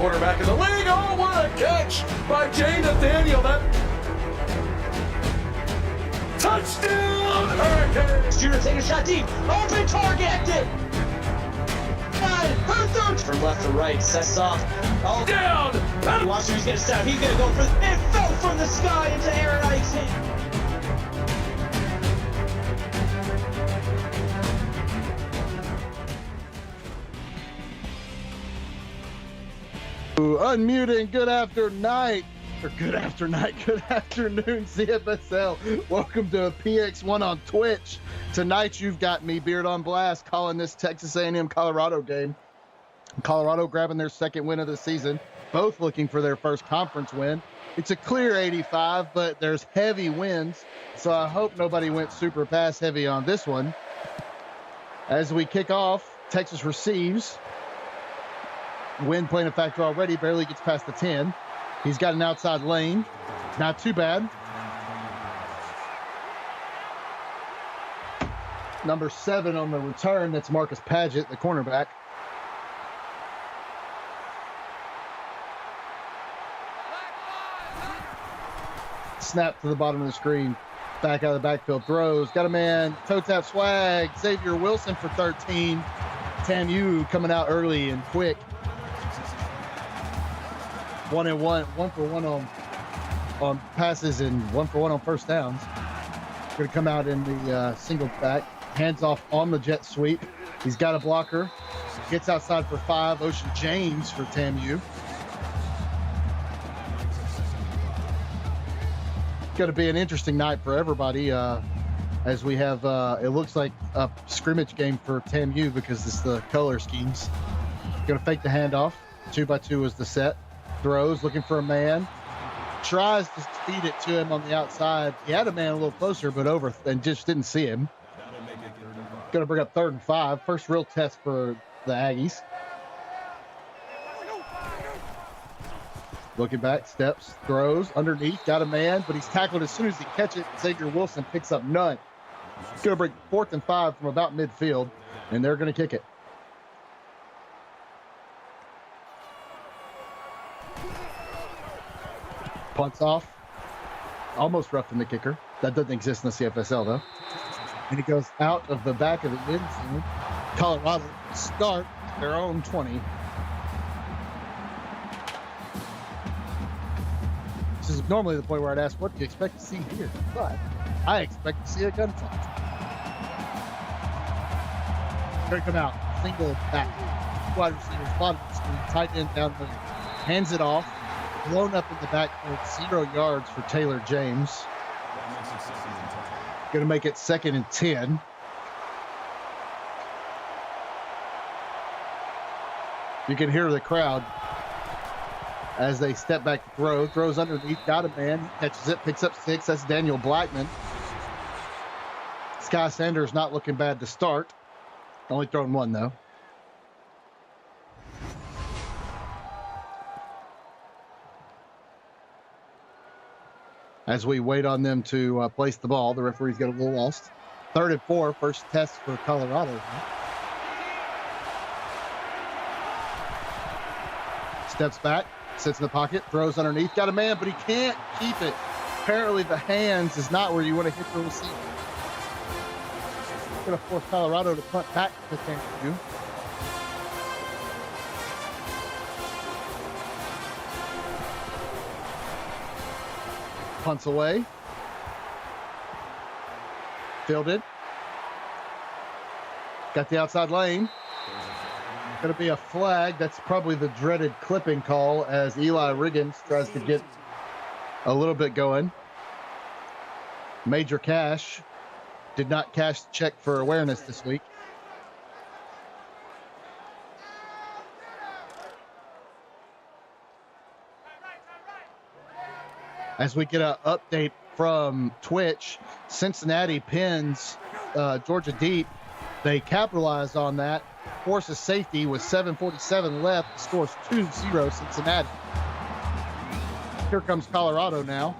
quarterback in the league. Oh, what a catch by Jay Nathaniel. That touchdown, Hurricanes. Shooter taking a shot deep. Open target. From left to right, sets off. Oh, Down. watch him, he's gonna step. He's gonna go for it. Fell from the sky into Aaron Ike's hand. Unmuting, good afternoon, CFSL. Welcome to PX1 on Twitch. Tonight you've got me, Beard on Blast, calling this Texas A&M Colorado game. Colorado grabbing their second win of the season, both looking for their first conference win. It's a clear 85, but there's heavy winds, so I hope nobody went super pass heavy on this one. As we kick off, Texas receives. Wind playing a factor already, barely gets past the 10. He's got an outside lane, not too bad. Number 7 on the return, that's Marcus Padgett, the cornerback. Snap to the bottom of the screen, back out of the backfield, throws, got a man, toe tap swag, Xavier Wilson for 13. TAMU coming out early and quick. 1-1 for 1 on passes and 1 for 1 on first downs. Going to come out in the single back, hands off on the jet sweep. He's got a blocker, gets outside for 5. Ocean James for TAMU. Going to be an interesting night for everybody as we have, it looks like a scrimmage game for TAMU because it's the color schemes. Going to fake the handoff. 2x2 is the set. Throws, looking for a man. Tries to feed it to him on the outside. He had a man a little closer, but over and just didn't see him. Going to bring up 3rd and 5. First real test for the Aggies. Looking back, steps, throws, underneath, got a man, but he's tackled as soon as he catches it. Xavier Wilson picks up none. It's going to bring 4th and 5 from about midfield, and they're going to kick it. Punts off. Almost roughing the kicker. That doesn't exist in the CFSL, though. And it goes out of the back of the end zone. Colorado start their own 20. This is normally the point where I'd ask, what do you expect to see here? But I expect to see a gun toss. Here come out. Single back. Wide receivers, bottom of the screen, tight end down the hands it off. Blown up in the backfield, 0 yards for Taylor James. Going to make it 2nd and 10. You can hear the crowd as they step back to throw. Throws underneath, got a man, catches it, picks up 6. That's Daniel Blackman. Sky Sanders not looking bad to start. Only thrown 1, though. As we wait on them to place the ball, the referees get a little lost. 3rd and 4, first test for Colorado. Steps back, sits in the pocket, throws underneath, got a man, but he can't keep it. Apparently the hands is not where you want to hit the receiver. Going to force Colorado to punt back to TAMU. Punts away. Fielded. Got the outside lane. Going to be a flag. That's probably the dreaded clipping call as Eli Riggins tries to get a little bit going. Major Cash did not cash the check for awareness this week. As we get an update from Twitch, Cincinnati pins Georgia deep. They capitalized on that, forces safety with 7:47 left, scores 2-0 Cincinnati. Here comes Colorado now.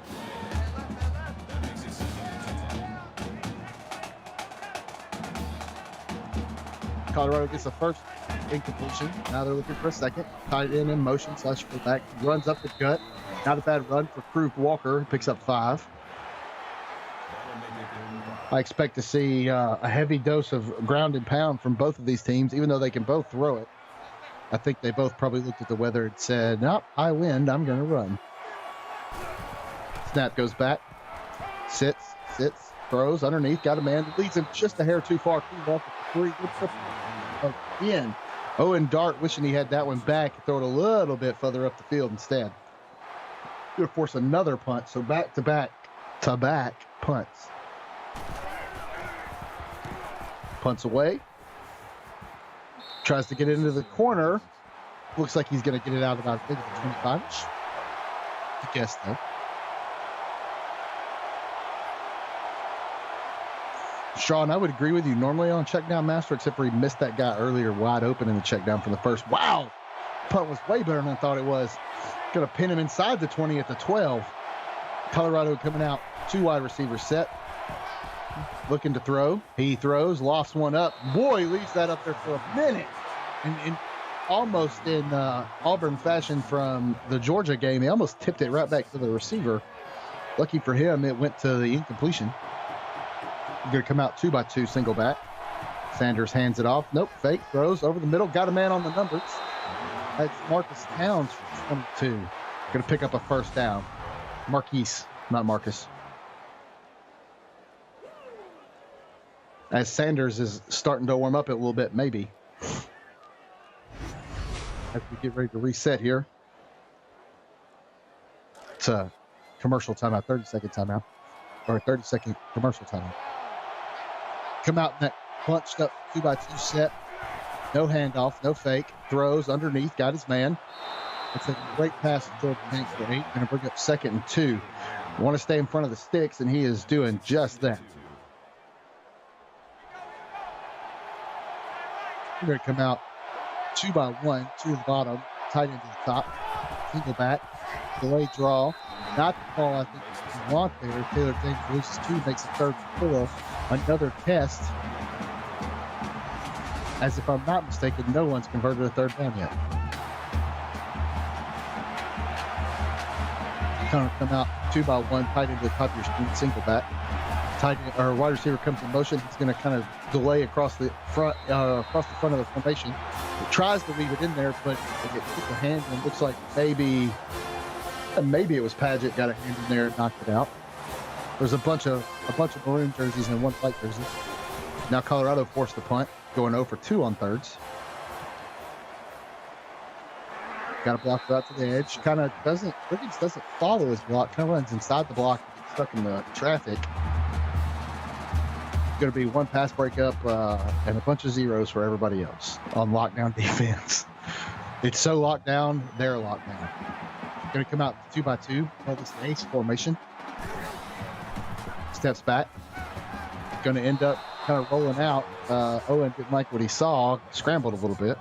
Colorado gets the first incompletion. Now they're looking for a second. Tight end in motion / fullback. Runs up the gut. Not a bad run for Proof Walker. Picks up 5. I expect to see a heavy dose of ground and pound from both of these teams, even though they can both throw it. I think they both probably looked at the weather and said, nope, I win. I'm going to run. Snap goes back. Sits, throws underneath. Got a man. Leads him just a hair too far. Clean off for 3. Good again. Owen Dart wishing he had that one back. Throw it a little bit further up the field instead. Going to force another punt. So back to back punts. Punts away. Tries to get it into the corner. Looks like he's going to get it out about 25-ish. I guess, though. Sean, I would agree with you normally on check down master, except for he missed that guy earlier wide open in the check down from the first. Wow! Punt was way better than I thought it was. Going to pin him inside the 20 at the 12. Colorado coming out. 2 wide receivers set. Looking to throw. He throws. Lofts one up. Boy, leaves that up there for a minute. And almost in Auburn fashion from the Georgia game, he almost tipped it right back to the receiver. Lucky for him, it went to the incompletion. Going to come out 2x2 single back. Sanders hands it off. Nope, fake. Throws over the middle. Got a man on the numbers. That's Marcus Towns from 22. Going to pick up a first down. Marquise, not Marcus. As Sanders is starting to warm up a little bit, maybe. As we get ready to reset here. It's a commercial timeout, 30-second timeout. Or a 30-second commercial timeout. Come out in that bunched up 2x2 set. No handoff, no fake. Throws underneath, got his man. It's a great pass to Jordan Hanks for 8. Going to bring up 2nd and 2. Want to stay in front of the sticks, and he is doing just that. We're going to come out 2x1, 2 to the bottom, tight into the top, single back, delay draw. Not the call I think you want there. Taylor James loses 2, makes a 3rd and 4. Another test. As if I'm not mistaken, no one's converted a 3rd down yet. Kind of come out 2x1, tight into the top of your screen, single back. Tight end, or wide receiver comes in motion. He's going to kind of delay across the front of the formation. He tries to leave it in there, but it gets the hand and looks like maybe it was Padgett got a hand in there and knocked it out. There's a bunch of maroon jerseys and 1 white jersey. Now Colorado forced the punt, going 0 for 2 on thirds. Got a block out to the edge. Wiggins doesn't follow his block. Kind of runs inside the block, gets stuck in the traffic. Going to be 1 pass breakup and a bunch of zeros for everybody else on lockdown defense. It's so locked down, they're locked down. Going to come out 2x2, call this an ace formation. Steps back. Going to end up kind of rolling out. Owen didn't like what he saw, scrambled a little bit.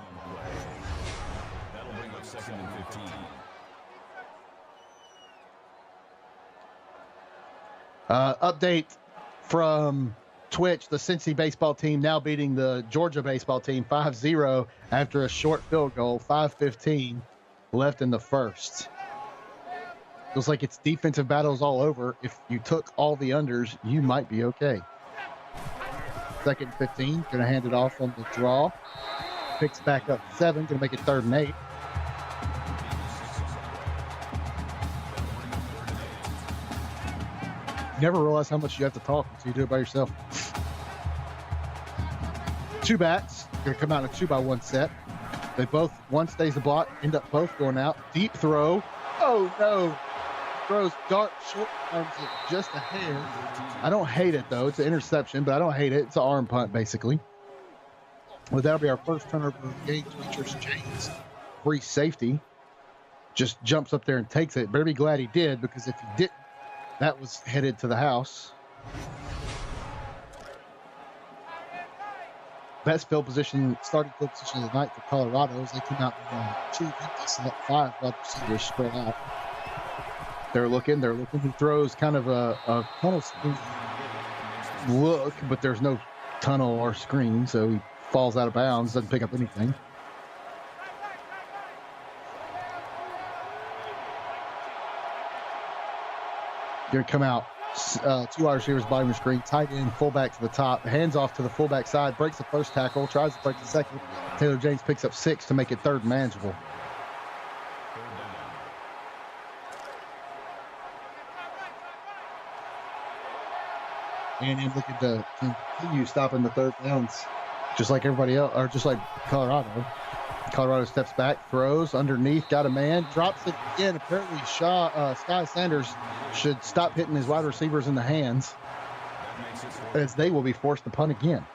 That'll bring up 2nd and 15. Update from Twitch, the Cincy baseball team now beating the Georgia baseball team 5-0 after a short field goal, 5:15 left in the first. Feels like it's defensive battles all over. If you took all the unders, you might be okay. 2nd and 15, going to hand it off on the draw. Picks back up 7, going to make it 3rd and 8. Never realize how much you have to talk until you do it by yourself. 2 bats, going to come out in a 2x1 set. They both, one stays the block, end up both going out. Deep throw. Oh no. Throws Dart short, arms it just a hair. I don't hate it though. It's an interception, but I don't hate it. It's an arm punt basically. Well, that'll be our first turnover of the game. Features James, free safety, just jumps up there and takes it. Better be glad he did, because if he didn't, that was headed to the house. Best field position, starting field position of the night for Colorado as they come out with 2 empty, select 5 wide receivers spread out. They're looking. He throws kind of a tunnel screen look, but there's no tunnel or screen, so he falls out of bounds, doesn't pick up anything. Going to come out. 2 wide receivers, bottom of the screen, tight end, fullback to the top, hands off to the fullback side, breaks the first tackle, tries to break the second. Taylor James picks up 6 to make it third manageable. And him looking to continue stopping the third downs, just like everybody else, or just like Colorado. Colorado steps back, throws underneath, got a man, drops it again. Apparently, Sky Sanders should stop hitting his wide receivers in the hands, as they will be forced to punt again.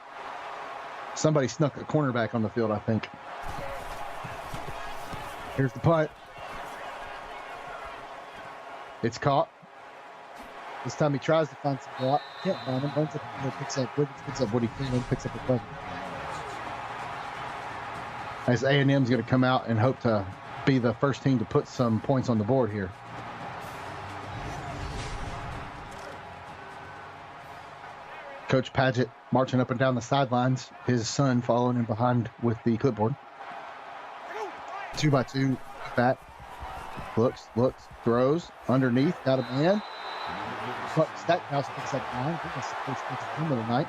Somebody snuck a cornerback on the field, I think. Here's the punt. It's caught. This time he tries to find some block. Can't find him. Runs up the field, picks up Wiggins, picks up Woody Freeman, picks up a punt. As A&M's going to come out and hope to be the first team to put some points on the board here. Coach Padgett marching up and down the sidelines, his son following him behind with the clipboard. 2x2, back, looks, throws, underneath, got a man. Stackhouse picks up 9. I think that's the first pick of the night.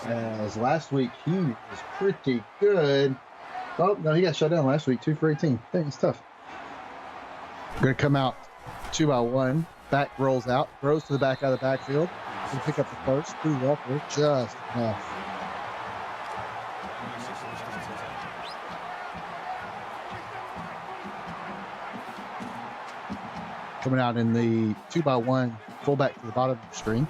As last week, he was pretty good. Oh, no, he got shut down last week, 2 for 18. Dang, it's tough. Going to come out 2x1. Back rolls out, throws to the back out of the backfield. Going to pick up the first. Through Walker, just enough. Coming out in the 2x1, fullback to the bottom of the screen.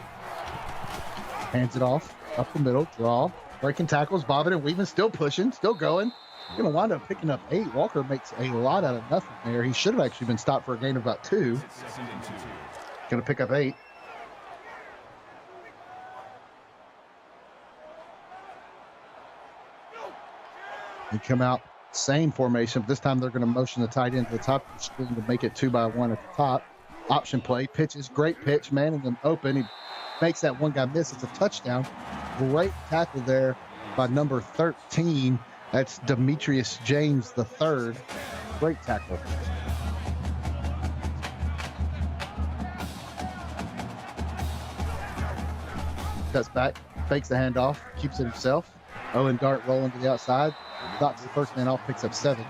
Hands it off, up the middle, draw. Breaking tackles, bobbing and weaving, still pushing, still going. Going to wind up picking up 8. Walker makes a lot out of nothing there. He should have actually been stopped for a gain of about 2. Going to pick up 8. They come out, same formation, but this time they're going to motion the tight end to the top of the screen to make it 2x1 at the top. Option play, pitches, great pitch, man, and then open. He makes that one guy miss. It's a touchdown. Great tackle there by number 13. That's Demetrius James III. Great tackle. Cuts back, fakes the handoff, keeps it himself. Owen Dart rolling to the outside. Knocks the first man off, picks up 7.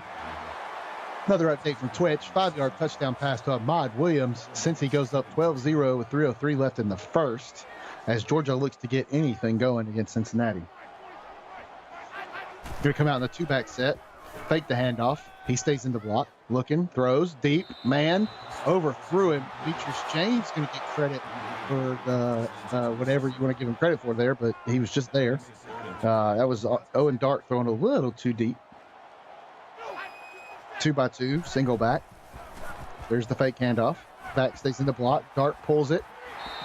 Another update from Twitch. 5-yard touchdown pass to Ahmad Williams. Since he goes up 12-0 with 3:03 left in the first, as Georgia looks to get anything going against Cincinnati. Going to come out in the 2-back set. Fake the handoff. He stays in the block. Looking, throws, deep, man, overthrew him. Demetrius James going to get credit for the whatever you want to give him credit for there, but he was just there. That was Owen Dart throwing a little too deep. 2x2, single back. There's the fake handoff. Back stays in the block. Dart pulls it.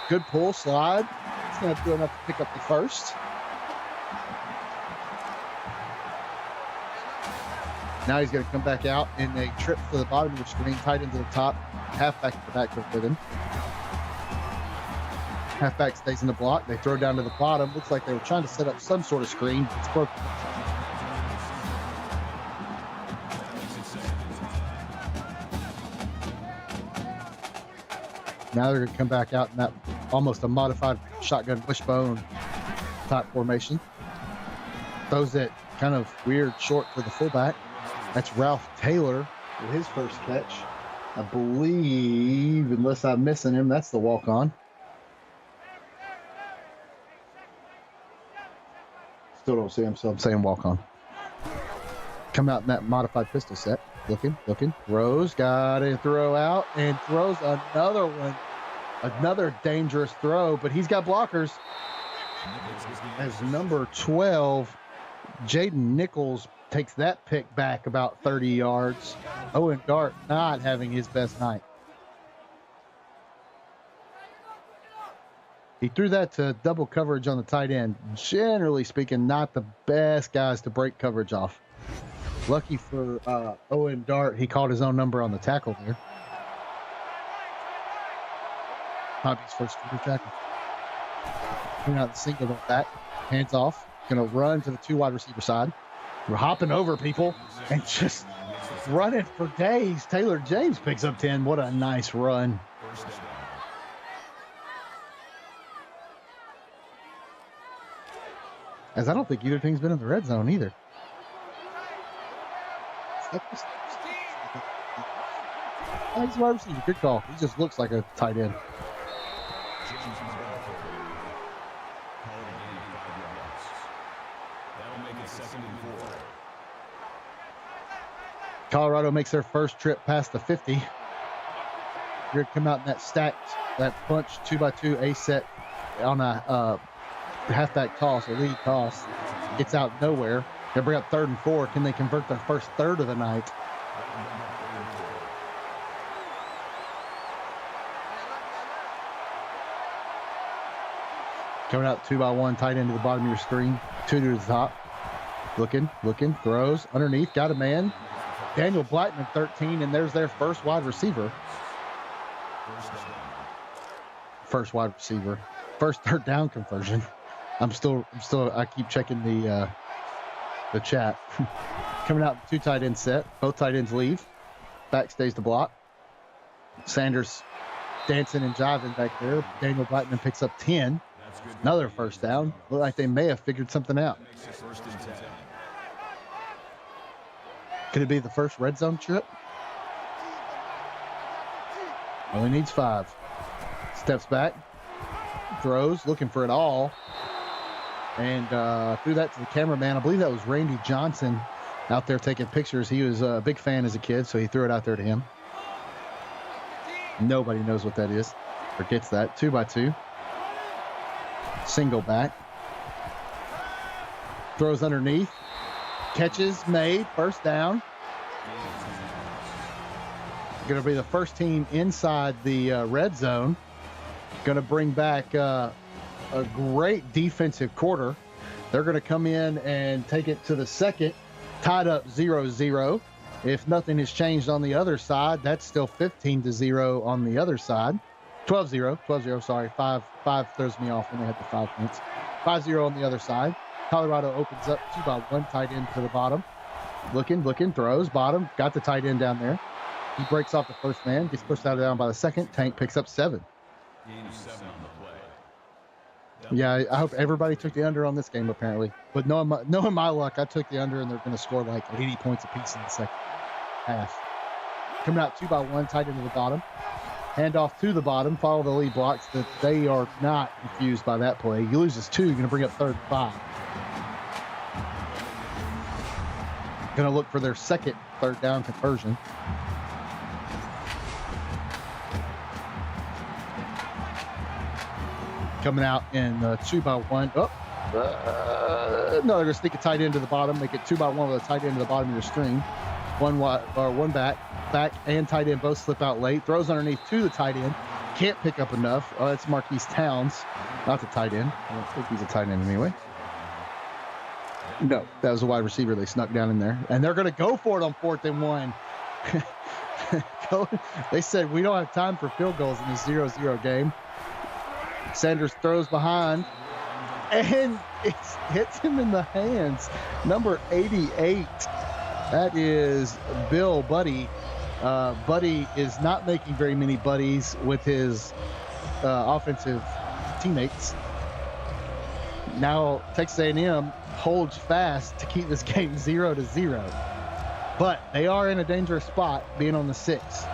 Good pull, slide. It's going to do enough to pick up the first. Now he's going to come back out in a trip to the bottom of the screen, tight into the top, halfback to the backfield with him. Halfback stays in the block. They throw down to the bottom. Looks like they were trying to set up some sort of screen. It's broken. Now they're going to come back out in that almost a modified shotgun wishbone type formation. Throws it kind of weird short for the fullback. That's Ralph Taylor with his first catch. I believe, unless I'm missing him, that's the walk-on. Still don't see him, so I'm saying walk-on. Come out in that modified pistol set. Looking, throws, got a throw out, and throws another one. Another dangerous throw, but he's got blockers. As number 12, Jaden Nichols takes that pick back about 30 yards. Owen Dart not having his best night. He threw that to double coverage on the tight end. Generally speaking, not the best guys to break coverage off. Lucky for Owen Dart, he called his own number on the tackle there. Hobby's first career tackle. Coming out the single back, hands off. Going to run to the 2 wide receiver side. We're hopping over people and just running for days. Taylor James picks up 10. What a nice run. As I don't think either team's been in the red zone either. He's wide receiver. Good call. He just looks like a tight end. Colorado makes their first trip past the 50. Here to come out in that stacked, that bunch 2x2 A set on a halfback toss, a lead toss. Gets out nowhere. They bring up 3rd and 4. Can they convert their first third of the night? Coming out 2x1, tight end to the bottom of your screen. 2 to the top. Looking, throws underneath, got a man. Daniel Blackman, 13, and there's their first wide receiver. First wide receiver. First third down conversion. I keep checking the chat. Coming out 2 tight end set. Both tight ends leave. Back stays to block. Sanders dancing and jiving back there. Daniel Blackman picks up 10. Another first down. Look like they may have figured something out. Could it be the first red zone trip? Only needs 5. Steps back. Throws, looking for it all. And threw that to the cameraman. I believe that was Randy Johnson out there taking pictures. He was a big fan as a kid, so he threw it out there to him. Nobody knows what that is or gets that. 2x2. Single back. Throws underneath. Catches made. First down. Going to be the first team inside the red zone. Going to bring back a great defensive quarter. They're going to come in and take it to the second. Tied up 0-0. If nothing has changed on the other side, that's still 15-0 on the other side. 12-0, sorry. 5 throws me off when they had the 5 points. 5-0 on the other side. Colorado opens up 2x1, tight end to the bottom. Looking, throws, bottom. Got the tight end down there. He breaks off the first man, gets pushed out of down by the second. Tank picks up 7. Yeah, I hope everybody took the under on this game, apparently. But knowing my luck, I took the under, and they're going to score like 80 points apiece in the second half. Coming out 2x1, tight end to the bottom. Hand off to the bottom, follow the lead blocks. That they are not confused by that play. You lose this 2, you're going to bring up 3rd and 5. Going to look for their second third down conversion. Coming out in 2x1. No, they're going to sneak a tight end to the bottom, make it 2x1 with a tight end to the bottom of your string. One back and tight end both slip out late. Throws underneath to the tight end. Can't pick up enough. Oh, that's Marquise Towns, not the tight end. I don't think he's a tight end anyway. No, that was a wide receiver. They snuck down in there. And they're going to go for it on 4th and 1. They said we don't have time for field goals in this 0-0 game. Sanders throws behind. And it hits him in the hands. Number 88. That is Bill Buddy. Buddy is not making very many buddies with his offensive teammates. Now Texas A&M holds fast to keep this game 0-0. But they are in a dangerous spot being on the 6.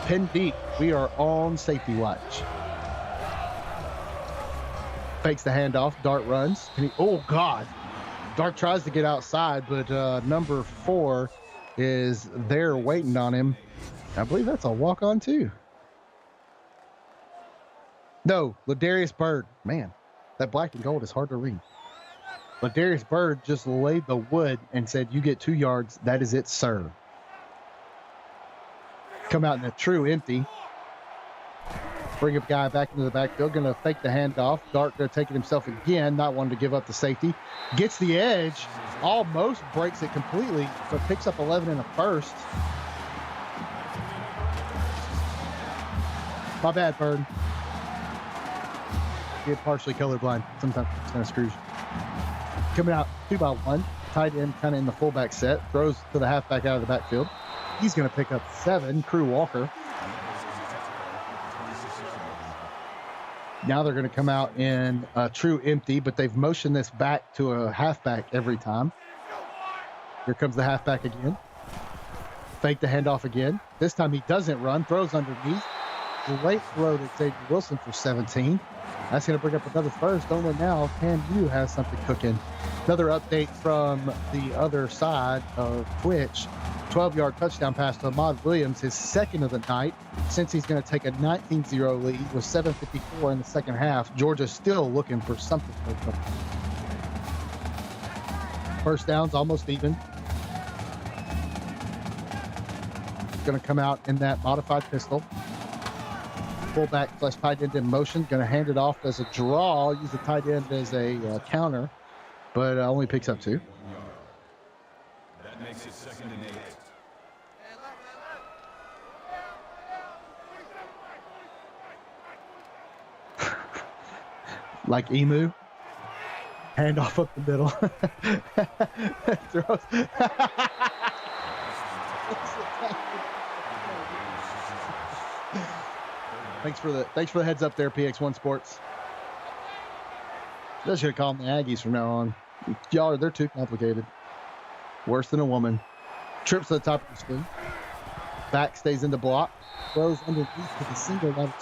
Pin deep. We are on safety watch. Fakes the handoff. Dart runs. Oh, God. Dart tries to get outside, but number 4 is there waiting on him. I believe that's a walk-on, too. No, Ladarius Byrd. Man, that black and gold is hard to read. Ladarius Byrd just laid the wood and said, you get 2 yards. That is it, sir. Come out in a true empty. Bring a guy back into the backfield. Going to fake the handoff. Dart going to take it himself again. Not wanting to give up the safety. Gets the edge. Almost breaks it completely, but picks up 11 in a first. My bad, Bird. Get partially colorblind. Sometimes it's kind of screws. Coming out 2x1. tight end kind of in the fullback set, throws to the halfback out of the backfield. He's going to pick up 7, Crew Walker. Now they're going to come out in a true empty, but they've motioned this back to a halfback every time. Here comes the halfback again. Fake the handoff again. This time he doesn't run, throws underneath. Great throw to Xavier Wilson for 17. That's going to bring up another first. Only now CAMU has something cooking. Another update from the other side of Twitch. 12-yard touchdown pass to Ahmad Williams, his second of the night, since he's going to take a 19-0 lead with 7:54 in the second half. Georgia's still looking for something. First down's almost even. Going to come out in that modified pistol. Fullback plus tight end in motion. Going to hand it off as a draw. Use the tight end as a counter, but only picks up 2. That makes it 2nd and 8. Like Emu. Hand off up the middle. Throws. Thanks for the heads up there, PX1 Sports. They should call them the Aggies from now on. Y'all, they're too complicated. Worse than a woman. Trips to the top of the screen. Back stays in the block. Throws underneath to the single wide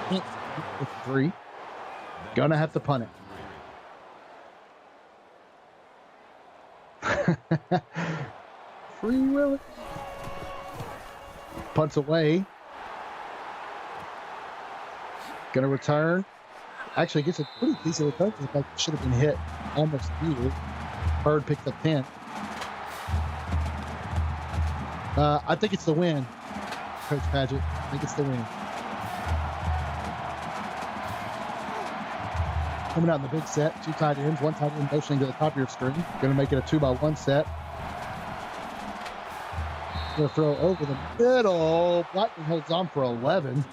receiver. 3. Gonna have to punt it. Free will. Punts away. Gonna return. Actually gets a pretty decent return. Like should have been hit almost immediately. Bird picks up 10. I think it's the win, Coach Padgett. I think it's the win. Coming out in the big set, 2 tight ends, 1 tight end motioning to the top of your screen. Going to make it a 2-by-1 set. Going to throw over the middle. Blackman holds on for 11.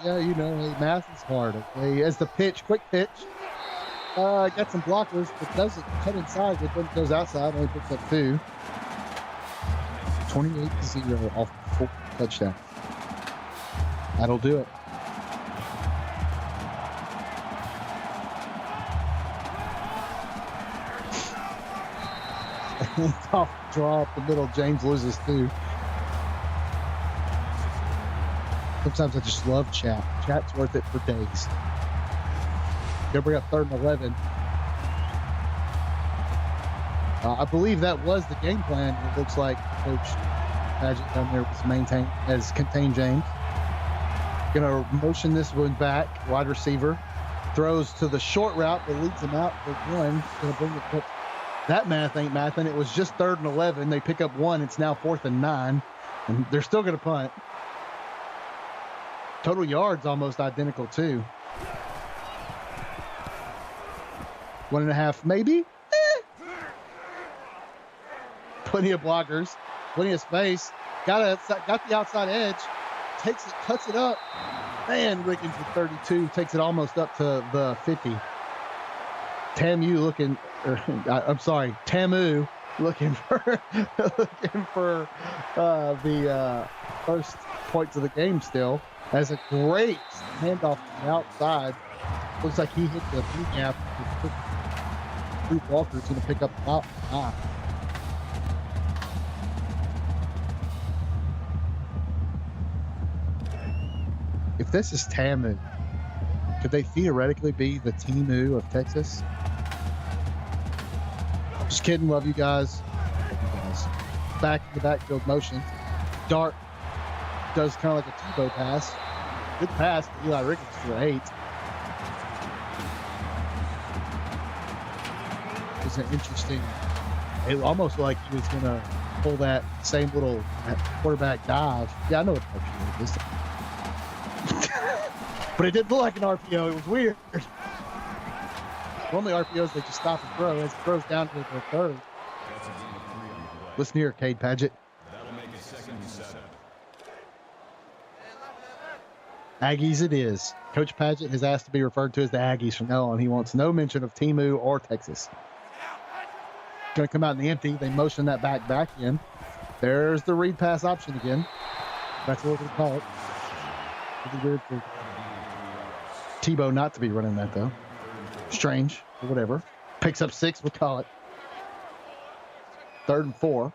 Yeah, you know, math is hard. Okay, as the pitch, quick pitch. Got some blockers, but doesn't cut inside, but then goes outside. Only picks up 2. 28-0 off the 4 touchdown. That'll do it. Off draw up the middle. James loses 2. Sometimes I just love chat. Chat's worth it for days. Gonna bring up 3rd and 11. I believe that was the game plan. It looks like Coach Padgett down there was contained James. Gonna motion this one back. Wide receiver throws to the short route, but leads him out for 1. Gonna bring it up. That math ain't mathing. It was just 3rd and 11. They pick up 1. It's now 4th and 9, and they're still gonna punt. Total yards almost identical too. 1.5 maybe. Plenty of blockers, plenty of space. Got the outside edge. Takes it, cuts it up. Man, Riggins for 32. Takes it almost up to the 50. Tamu looking for the first points of the game still. Has a great handoff from the outside. Looks like he hit the blue gap. Crew Walker's going to pick up about 9. If this is Tamu, could they theoretically be the Timu of Texas? Just kidding. Love you guys. Back in the backfield motion. Dart does kind of like a Tebow pass. Good pass to Eli Riggins for 8. It was an interesting. It almost like he was going to pull that same little quarterback dive. Yeah, I know what RPO is. But it didn't look like an RPO. It was weird. Normally RPOs, they just stop and throw. As it throws down to the third. Listen here, Cade Padgett. That'll make it 2nd and 7. Aggies it is. Coach Padgett has asked to be referred to as the Aggies from now on. He wants no mention of TMU or Texas. Going to come out in the empty. They motion that back in. There's the read pass option again. That's what we call it. It'd be weird for Tebow not to be running that, though. Strange, or whatever. Picks up 6, we'll call it. 3rd and 4.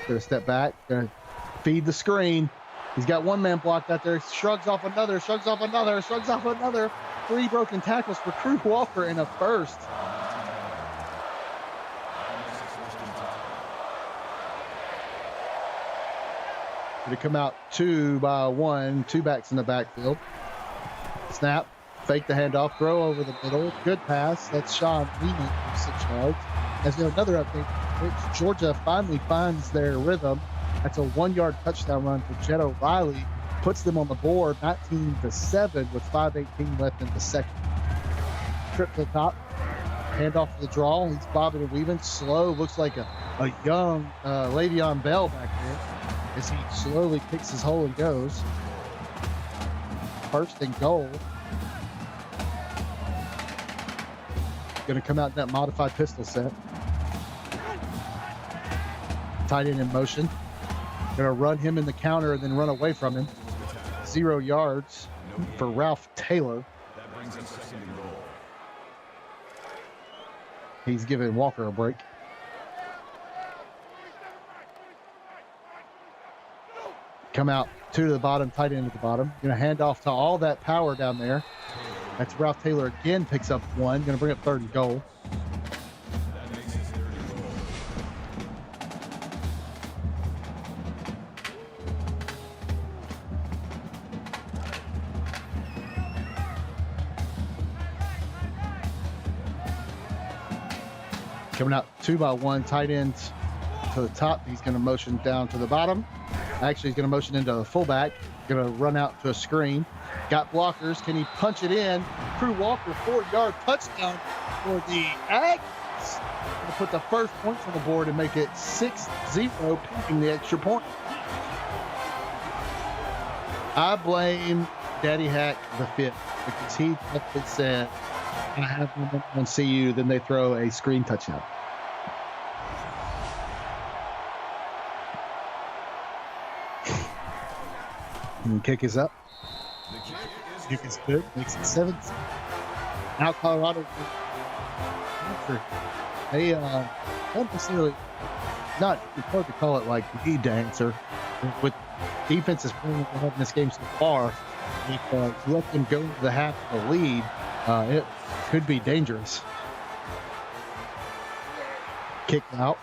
Gonna step back, gonna feed the screen. He's got one man blocked out there. Shrugs off another. 3 broken tackles for Crew Walker in a first. Gonna come out 2 by 1, 2 backs in the backfield. Snap, fake the handoff, throw over the middle. Good pass. That's Sean Lehman for 6 yards. As you know, another update, which Georgia finally finds their rhythm. That's a 1-yard touchdown run for Jed O'Reilly. Puts them on the board 19-7 with 5:18 left in the second. Trip to the top. Handoff to the draw. He's bobbing and weaving. Slow. Looks like a young Le'Veon Bell back there as he slowly picks his hole and goes. 1st and goal. Going to come out in that modified pistol set. Tight end in motion. Going to run him in the counter and then run away from him. 0 yards for Ralph Taylor. That brings us 2nd and goal. He's giving Walker a break. Come out 2 to the bottom, tight end at the bottom. Going to hand off to all that power down there. That's Ralph Taylor again, picks up 1. Going to bring up 3rd and goal. That makes it 3rd and goal. Coming out 2 by 1, tight ends to the top. He's going to motion down to the bottom. Actually, he's going to motion into the fullback. Going to run out to a screen. Got blockers. Can he punch it in? Crew Walker, 4-yard touchdown for the Aggies. Going to put the first points on the board and make it 6-0, picking the extra point. I blame Daddy Hack the 5th because he definitely said, I have them on CU, then they throw a screen touchdown. And kick is up. Kick is good. Makes it 7. Now Colorado, they don't necessarily, not hard to call it like need to answer. With defenses playing in this game so far, if you let them go to the half of the lead, it could be dangerous. Kick out.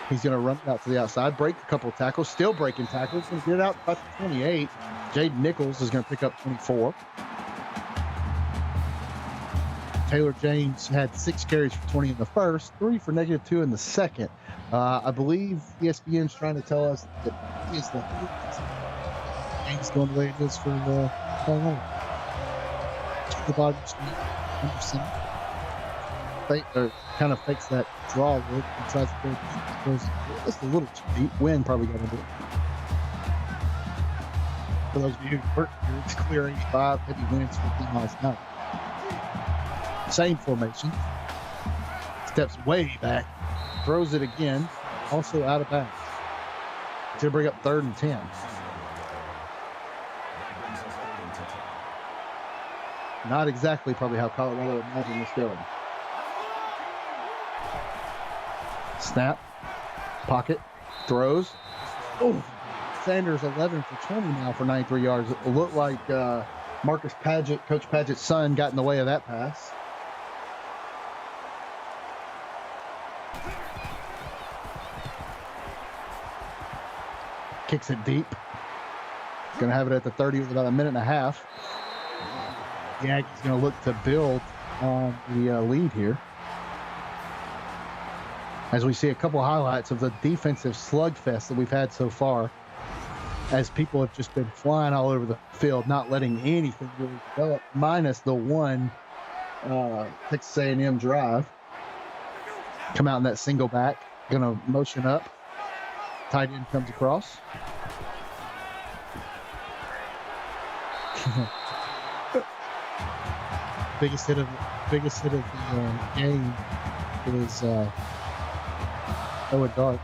He's going to run out to the outside, break a couple of tackles, still breaking tackles. Going to get it out about 28. Jaden Nichols is going to pick up 24. Taylor James had 6 carries for 20 in the first, 3 for -2 in the second. I believe ESPN's trying to tell us that he is the James going the way it is for the bottom Anderson. Kind of fakes that draw look and tries to go just a little too deep. Wind probably got into it. For those of you who work here, it's clear 85, heavy winds 15 miles an hour. Same formation. Steps way back. Throws it again. Also out of bounds. It's going to bring up 3rd and 10. Not exactly probably how Colorado imagined this going. Snap. Pocket. Throws. Oh, Sanders 11 for 20 now for 93 yards. It looked like Marcus Padgett, Coach Padgett's son, got in the way of that pass. Kicks it deep. Going to have it at the 30 with about a minute and a half. The Aggies going to look to build on the lead here. As we see a couple highlights of the defensive slugfest that we've had so far. as people have just been flying all over the field, not letting anything really develop, minus the one Texas A&M drive. Come out in that single back, gonna motion up. Tight end comes across. biggest hit of the game is Owen Dart.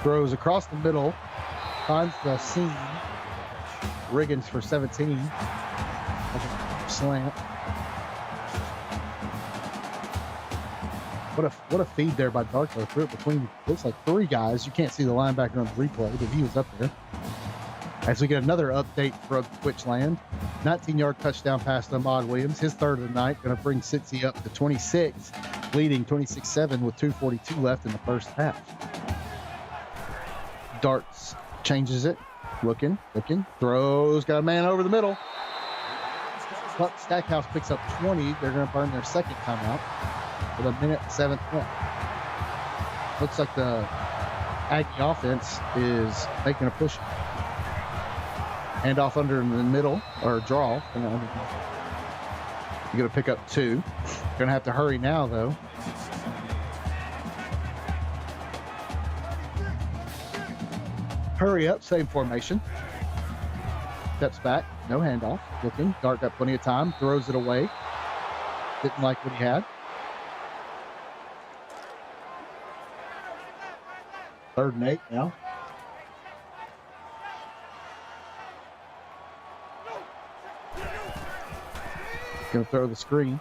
Throws across the middle, finds the seam. Riggins for 17. Slant. What a feed there by Darko. Threw it between, looks like 3 guys. You can't see the linebacker on the replay, but he was up there. As we get another update from Twitch land, 19-yard touchdown pass to Ahmad Williams, his third of the night, going to bring Cincy up to 26, leading 26-7 with 2:42 left in the first half. Darts changes it, looking, throws, got a man over the middle. But Stackhouse picks up 20. They're going to burn their second timeout with 1:07 left. Looks like the Aggie offense is making a push. Hand off under in the middle, or draw. You're going to pick up 2. Going to have to hurry now, though. Hurry up, same formation. Steps back, no handoff. Looking, Dart got plenty of time, throws it away. Didn't like what he had. Third and 8 now. Going to throw the screen.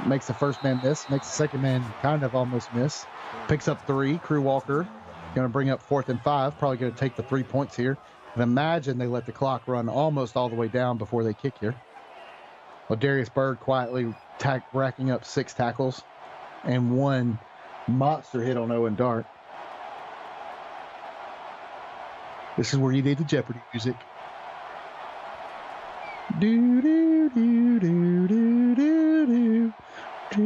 Makes the first man miss. Makes the second man kind of almost miss. Picks up 3. Crew Walker going to bring up 4th and 5. Probably going to take the 3 points here. And imagine they let the clock run almost all the way down before they kick here. Well, Darius Bird quietly racking up 6 tackles and 1 monster hit on Owen Dart. This is where you need the Jeopardy music. Do do do do do do do do do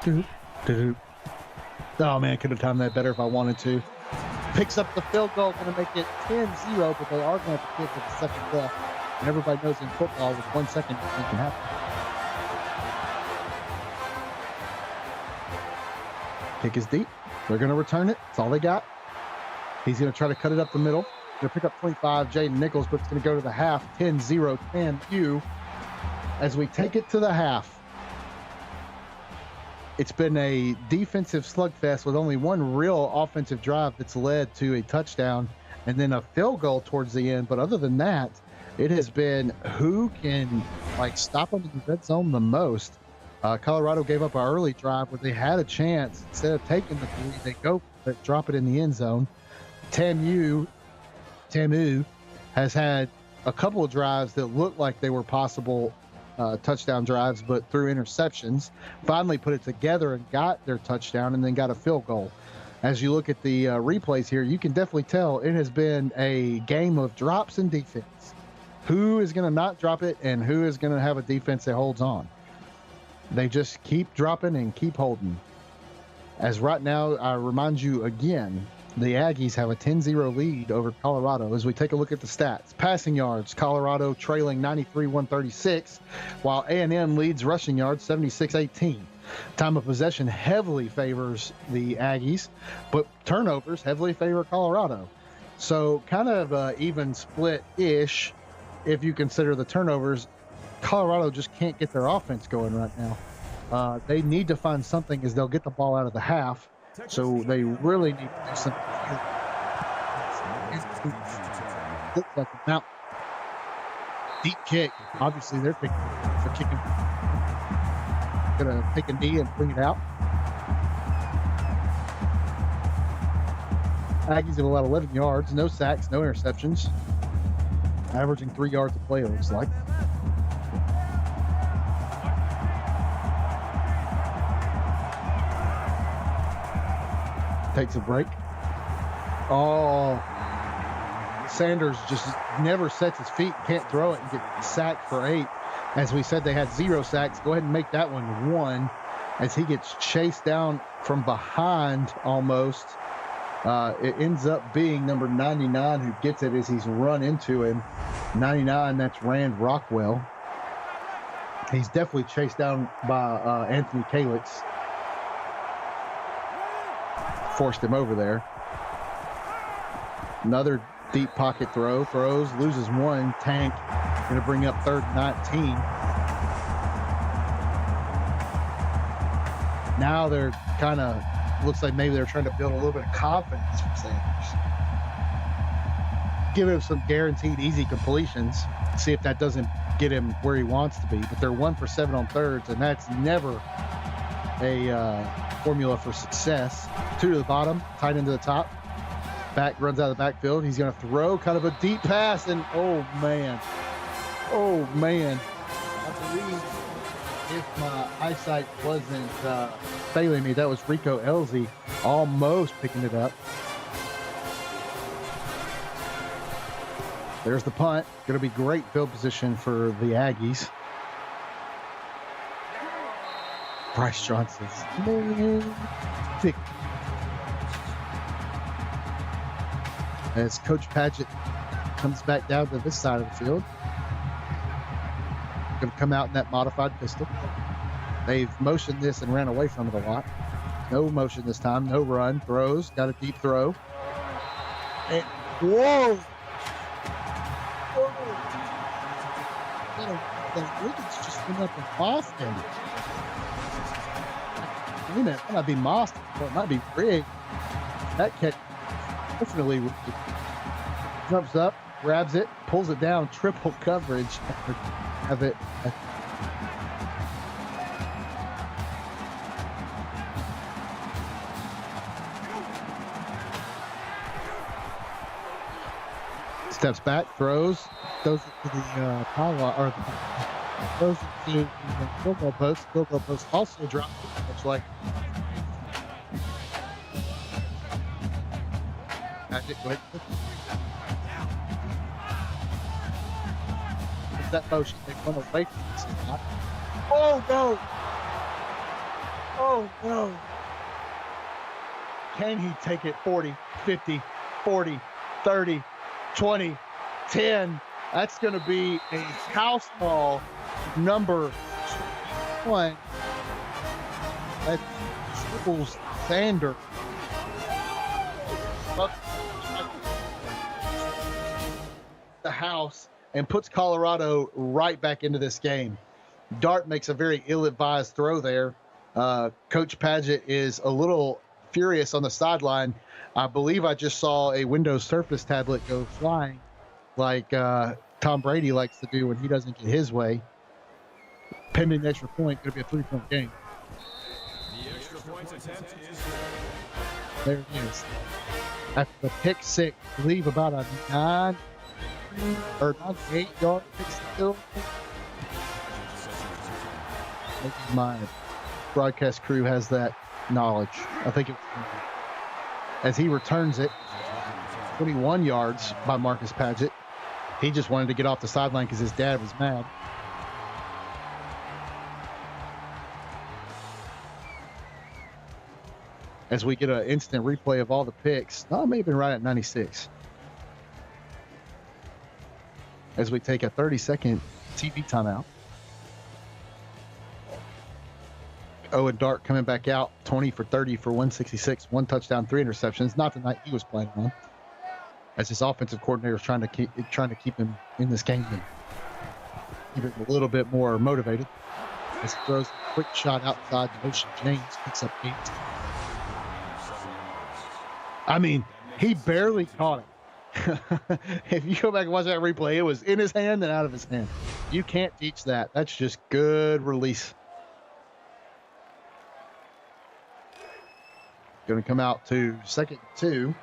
do do. Oh man, could have timed that better if I wanted to. Picks up the field goal, going to make it 10-0, but they are going to have to kick for the second left. And everybody knows in football, with 1 second, anything can happen. Kick is deep. They're going to return it. That's all they got. He's going to try to cut it up the middle. Going to pick up 25, Jaden Nichols, but it's going to go to the half. 10-0, TAMU. As we take it to the half, it's been a defensive slugfest with only one real offensive drive that's led to a touchdown and then a field goal towards the end. But other than that, it has been who can stop them in the red zone the most. Colorado gave up an early drive where they had a chance. Instead of taking the 3, they go drop it in the end zone. TAMU has had a couple of drives that looked like they were possible touchdown drives, but through interceptions, finally put it together and got their touchdown and then got a field goal. As you look at the replays here, you can definitely tell it has been a game of drops and defense. Who is going to not drop it and who is going to have a defense that holds on? They just keep dropping and keep holding. As right now, I remind you again, the Aggies have a 10-0 lead over Colorado. As we take a look at the stats, passing yards, Colorado trailing 93-136, while A&M leads rushing yards 76-18. Time of possession heavily favors the Aggies, but turnovers heavily favor Colorado. So kind of even split-ish if you consider the turnovers. Colorado just can't get their offense going right now. They need to find something as they'll get the ball out of the half. So they really need to do something. Looks like a mountain. Deep kick. Obviously, they're kicking. Gonna take a knee and bring it out. Aggies have allowed 11 yards, no sacks, no interceptions. Averaging 3 yards a play, it looks like. Takes a break. Oh, Sanders just never sets his feet, can't throw it, and get sacked for 8. As we said, they had 0 sacks. Go ahead and make that one 1 as he gets chased down from behind almost. It ends up being number 99 who gets it as he's run into him. 99, that's Rand Rockwell. He's definitely chased down by Anthony Calix. Forced him over there. Another deep pocket throws, loses 1. Tank going to bring up 3rd and 19. Now they're kind of, looks like maybe they're trying to build a little bit of confidence from Sanders. Give him some guaranteed easy completions. See if that doesn't get him where he wants to be. But they're 1 for 7 on thirds, and that's never a formula for success. 2 to the bottom, tight into the top. Back runs out of the backfield. He's going to throw kind of a deep pass, and oh man. I believe if my eyesight wasn't failing me, that was Rico Elzy almost picking it up. There's the punt. Going to be great field position for the Aggies. Bryce Johnson's thick. As Coach Padgett comes back down to this side of the field. Going to come out in that modified pistol. They've motioned this and ran away from it a lot. No motion this time. No run. Throws. Got a deep throw. And whoa! Wiggins just went up and mossed him. It might be mossed, or it might be rigged. That catch definitely jumps up, grabs it, pulls it down, triple coverage. Have it. Steps back, throws to the pylon, or throws to the field goal post. Field goal post also dropped, much like that motion. They run away from this. Oh no! Oh no! Can he take it 40, 50, 40, 30, 20, 10? That's going to be a house ball number 1. That's Triples Sander. The house and puts Colorado right back into this game. Dart makes a very ill-advised throw there. Coach Padgett is a little furious on the sideline. I believe I just saw a Windows Surface tablet go flying like Tom Brady likes to do when he doesn't get his way. Pending extra point, going to be a 3-point game. The extra point attempt is there it is. After the pick 6, I believe about a 9 or 8-yard pick still. My broadcast crew has that knowledge. I think it was as he returns it, 21 yards by Marcus Padgett. He just wanted to get off the sideline because his dad was mad. As we get an instant replay of all the picks. No, it may have been right at 96. As we take a 30-second TV timeout. Owen Dart coming back out, 20 for 30 for 166, 1 touchdown, 3 interceptions. Not the night he was playing on. As his offensive coordinator is trying to keep him in this game and keep him a little bit more motivated. As he throws a quick shot outside the motion, James picks up 8. I mean, he barely caught it. If you go back and watch that replay, it was in his hand and out of his hand. You can't teach that. That's just good release. Going to come out to 2nd and 2.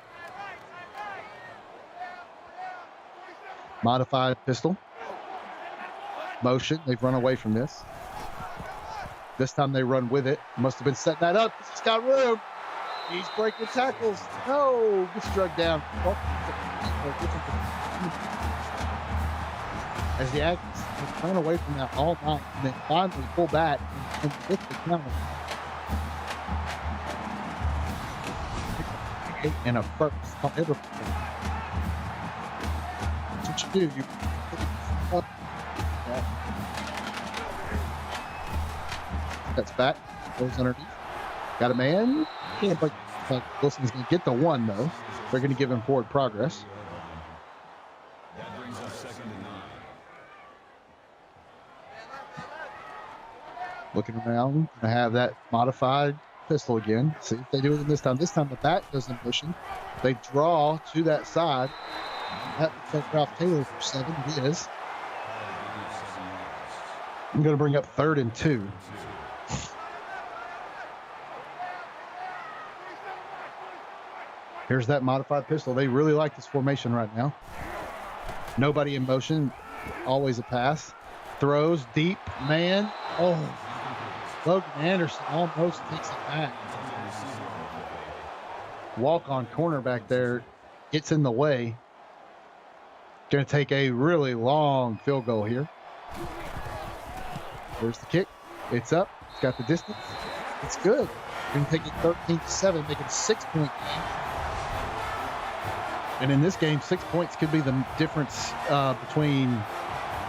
Modified pistol. Motion. They've run away from this. This time they run with it. Must have been setting that up. He's got room. He's breaking tackles. No, gets struck down. As the Aggies have thrown away from that all night and then finally pull back and hit the counter. And a first. However, that's what you do. You that's back. Goes underneath. Got a man. Yeah, but Wilson's going to get the one, though. They're going to give him forward progress. That brings us 2nd and 9. Looking around, I have that modified pistol again. See if they do it this time. This time the back goes in motion. They draw to that side. That looks Ralph Taylor for 7. He is. I'm going to bring up 3rd and 2. Here's that modified pistol. They really like this formation right now. Nobody in motion. Always a pass. Throws deep. Man. Oh. Logan Anderson almost takes it back. Walk on cornerback there. Gets in the way. Going to take a really long field goal here. There's the kick. It's up. It's got the distance. It's good. Going to take it 13-7, making a 6-point game. And in this game, 6 points could be the difference between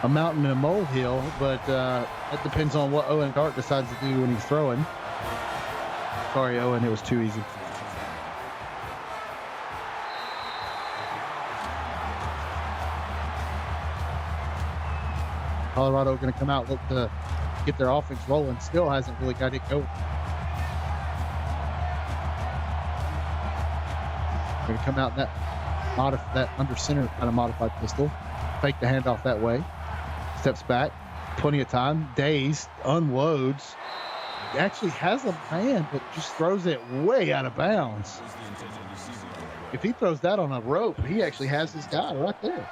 a mountain and a molehill, but that depends on what Owen Dart decides to do when he's throwing. Sorry, Owen, it was too easy. Colorado going to come out, look to get their offense rolling. Still hasn't really got it going. Going to come out in that under center kind of modified pistol. Fake the handoff that way. Steps back. Plenty of time. Dazed. Unloads. Actually has a man, but just throws it way out of bounds. If he throws that on a rope, he actually has his guy right there.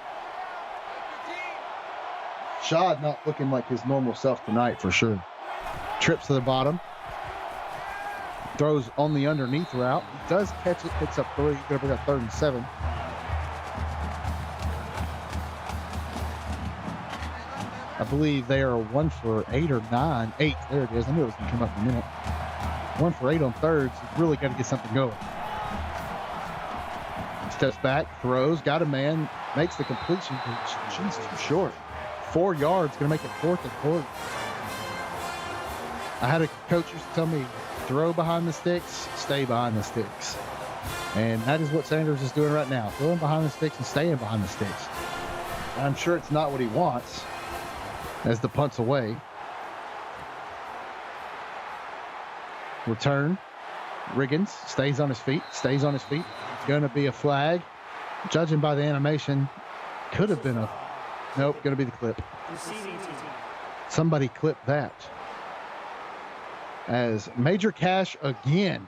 Shad not looking like his normal self tonight for sure. Trips to the bottom. Throws on the underneath route. Does catch it. Picks up 3. Going to bring up 3rd and 7. I believe they are 1 for 8 or 9. 8. There it is. I knew it was going to come up in a minute. 1 for 8 on thirds. He's really got to get something going. Steps back. Throws. Got a man. Makes the completion. She's too short. 4 yards. Going to make it 4th and 4. I had a coach used to tell me, throw behind the sticks, stay behind the sticks. And that is what Sanders is doing right now. Throwing behind the sticks and staying behind the sticks. And I'm sure it's not what he wants as the punt's away. Return. Riggins stays on his feet. Going to be a flag. Judging by the animation, could have been a... Nope, going to be the clip. Somebody clipped that. As Major Cash again.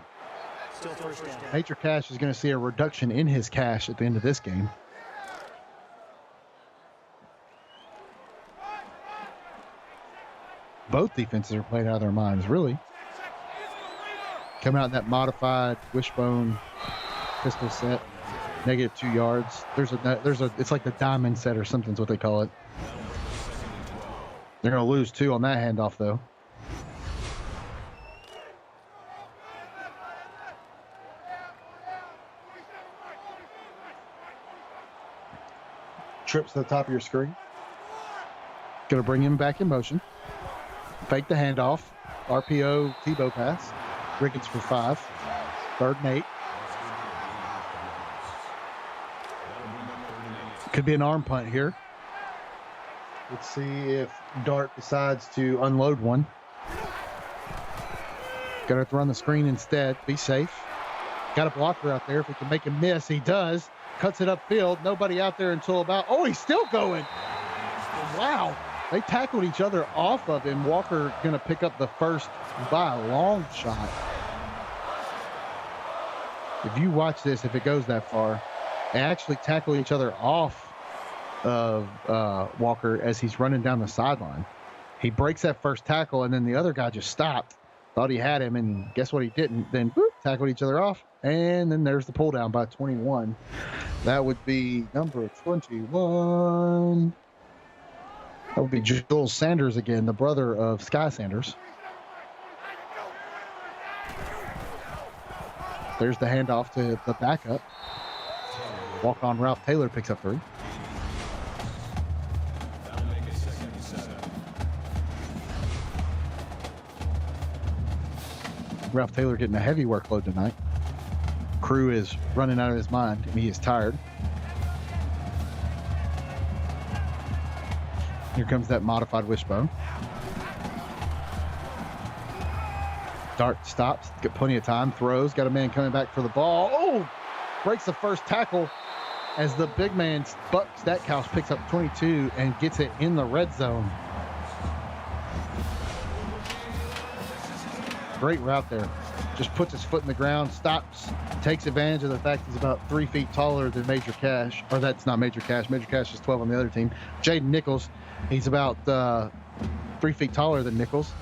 Still first down. Major Cash is going to see a reduction in his cash at the end of this game. Both defenses are playing out of their minds, really. Coming out in that modified wishbone pistol set. -2 yards. It's like the diamond set or something's what they call it. They're going to lose 2 on that handoff, though. Trips to the top of your screen. Going to bring him back in motion. Fake the handoff. RPO Tebow pass. Riggins for 5. 3rd and 8. Could be an arm punt here. Let's see if Dart decides to unload one. Got to have to run the screen instead. Be safe. Got a blocker out there. If we can make him miss, he does. Cuts it upfield. Nobody out there until about... Oh, he's still going. Wow. They tackled each other off of him. Walker going to pick up the first by a long shot. If you watch this, if it goes that far, they actually tackle each other off of Walker as he's running down the sideline. He breaks that first tackle, and then the other guy just stopped. Thought he had him, and guess what? He didn't. Then boop, tackled each other off, and then there's the pull down by 21. That would be number 21. That would be Joel Sanders again, the brother of Sky Sanders. There's the handoff to the backup. Walk on Ralph Taylor picks up 3. That'll make it 2nd and 7. Ralph Taylor getting a heavy workload tonight. Crew is running out of his mind, and he is tired. Here comes that modified wishbone. Dart stops, got plenty of time, throws, got a man coming back for the ball. Oh, breaks the first tackle as the big man, Buck Stackhouse, picks up 22 and gets it in the red zone. Great route there. Just puts his foot in the ground, stops, takes advantage of the fact he's about 3 feet taller than Major Cash. Or that's not Major Cash. Major Cash is 12 on the other team. Jaden Nichols, he's about 3 feet taller than Nichols,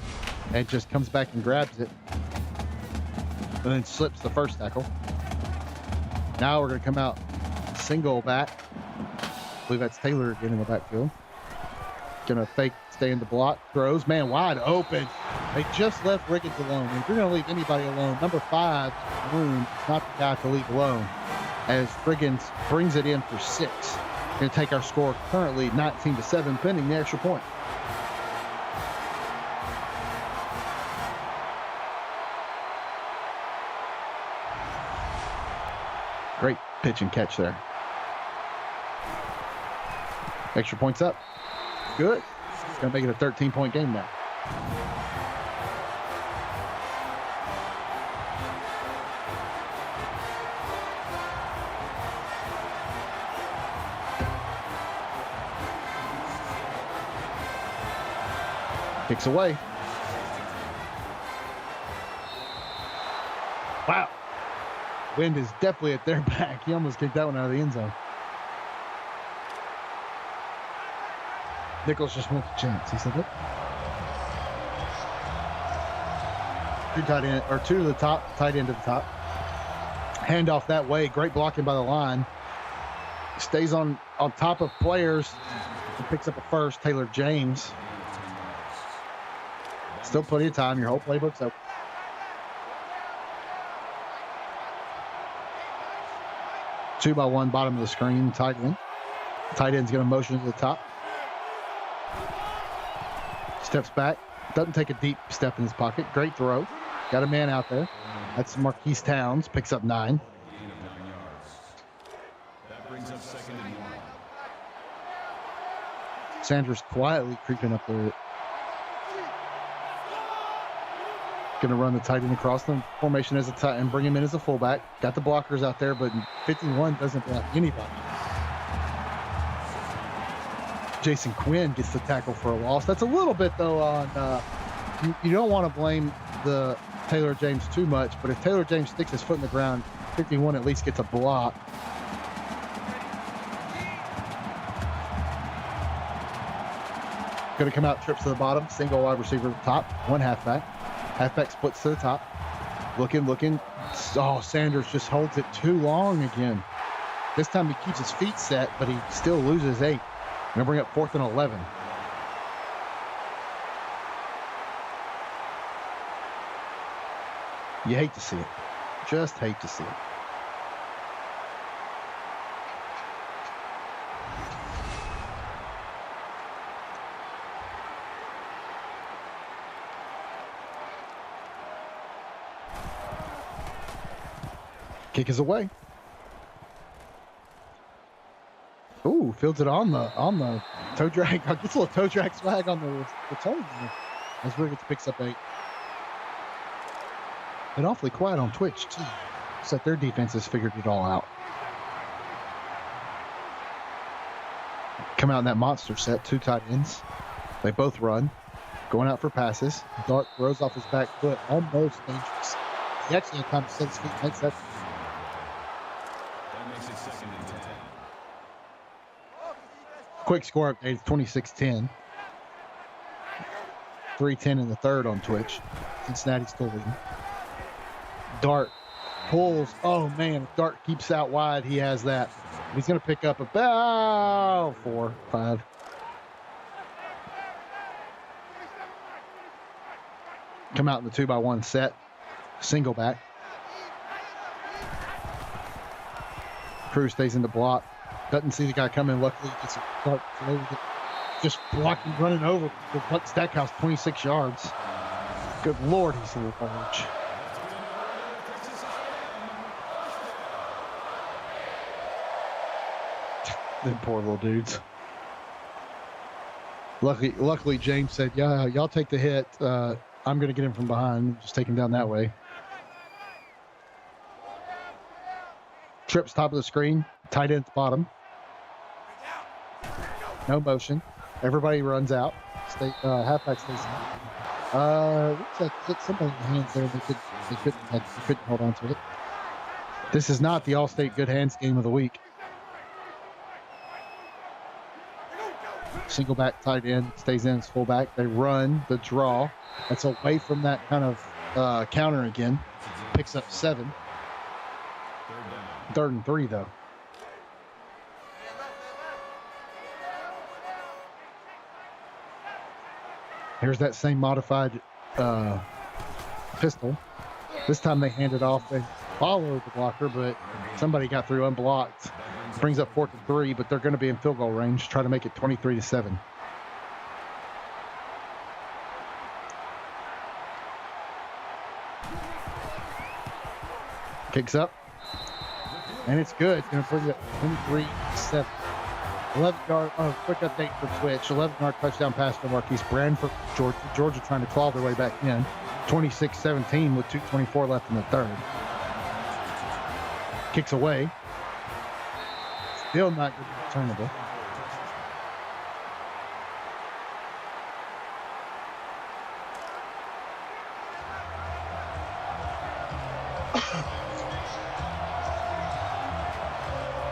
and just comes back and grabs it. And then slips the first tackle. Now we're going to come out single back. I believe that's Taylor again in the backfield. Going to fake, stay in the block, throws, man wide open. They just left Riggins alone. And if you're going to leave anybody alone, number 5, Bloom, is not the guy to leave alone, as Riggins brings it in for 6. Going to take our score currently 19-7, pending the extra point. Great pitch and catch there. Extra points up. Good. It's going to make it a 13-point game now. Kicks away. Wow. Wind is definitely at their back. He almost kicked that one out of the end zone. Nichols just wants a chance. He said, "Look." 2 tight end, or 2 to the top, tight end to the top. Handoff that way. Great blocking by the line. Stays on top of players and picks up a first. Taylor James. Still plenty of time. Your whole playbook's open. Two by one, bottom of the screen, tight end. Tight end's going to motion to the top. Steps back. Doesn't take a deep step in his pocket. Great throw. Got a man out there. That's Marquise Towns. Picks up 9. Gain of 9 yards. That brings up 2nd and 1. Sanders quietly creeping up there. Going to run the tight end across the formation as a tight end, bring him in as a fullback. Got the blockers out there, but 51 doesn't block anybody. Jason Quinn gets the tackle for a loss. That's a little bit, though, on you don't want to blame the Taylor James too much, but if Taylor James sticks his foot in the ground, 51 at least gets a block. Going to come out, trips to the bottom, single wide receiver at the top, 1 halfback. Halfback splits to the top. Looking. Oh, Sanders just holds it too long again. This time he keeps his feet set, but he still loses 8. Going to bring up 4th and 11. You hate to see it. Just hate to see it. Kick is away. Ooh, fields it on the toe drag. Gets a little toe drag swag on the toe there. As Riggins picks up 8. Been awfully quiet on Twitch too. Except their defense has figured it all out. Come out in that monster set, 2 tight ends. They both run, going out for passes. Dart throws off his back foot, almost dangerous. He actually had time to set his feet, makes that. That makes it 2nd and 10. Quick score update, 26-10. 3:10 in the third on Twitch. Cincinnati's still leading. Dart pulls. Oh, man. If Dart keeps out wide, he has that. He's going to pick up about 4, 5. Come out in the 2x1 set. Single back. Cruz stays in the block. Doesn't see the guy coming. Luckily, he gets a start. Just blocking, running over. Stackhouse, 26 yards. Good Lord, he's a little large. Them poor little dudes. Luckily, James said, "Yeah, y'all take the hit. I'm going to get him from behind. Just take him down that way." Trips top of the screen. Tight end's bottom. No motion. Everybody runs out. Halfback stays in. Looks like hit somebody in the hands there. They couldn't hold on to it. This is not the All-State Good Hands game of the week. Single back tight end stays in as fullback. They run the draw. That's away from that kind of counter again. Picks up 7. 3rd and 3 though. Here's that same modified pistol. This time they hand it off. They followed the blocker, but somebody got through unblocked. Brings up 4th and 3, but they're going to be in field goal range. Try to make it 23-7. Kicks up. And it's good. It's going to bring it 23-7. 11-yard, quick update for Twitch. 11-yard touchdown pass for Marquise Branford, Georgia. Georgia trying to claw their way back in. 26-17 with 2:24 left in the 3rd. Kicks away. Still not good returnable.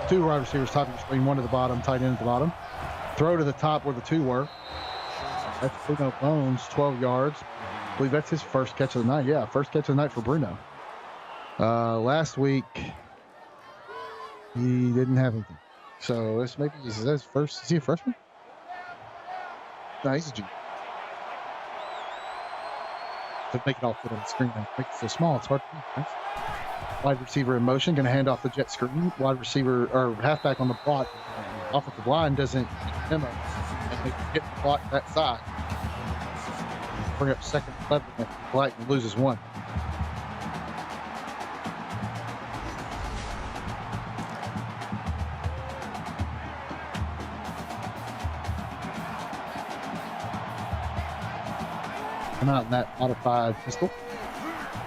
Two wide receivers top of the screen, one to the bottom, tight end at the bottom. Throw to the top where the 2 were. That's Bruno Bones, 12 yards. I believe that's his first catch of the night. Yeah, first catch of the night for Bruno. Last week, he didn't have anything. So this maybe is his first. Is he a freshman? No, he's a junior. To make it all fit on the screen, make it so small, it's hard to read. Right? Wide receiver in motion, going to hand off the jet screen. Wide receiver or halfback on the block. Offensive line doesn't memo, and they get the block that side. Bring up 2nd and 11 if Black loses 1. Come out in that modified pistol.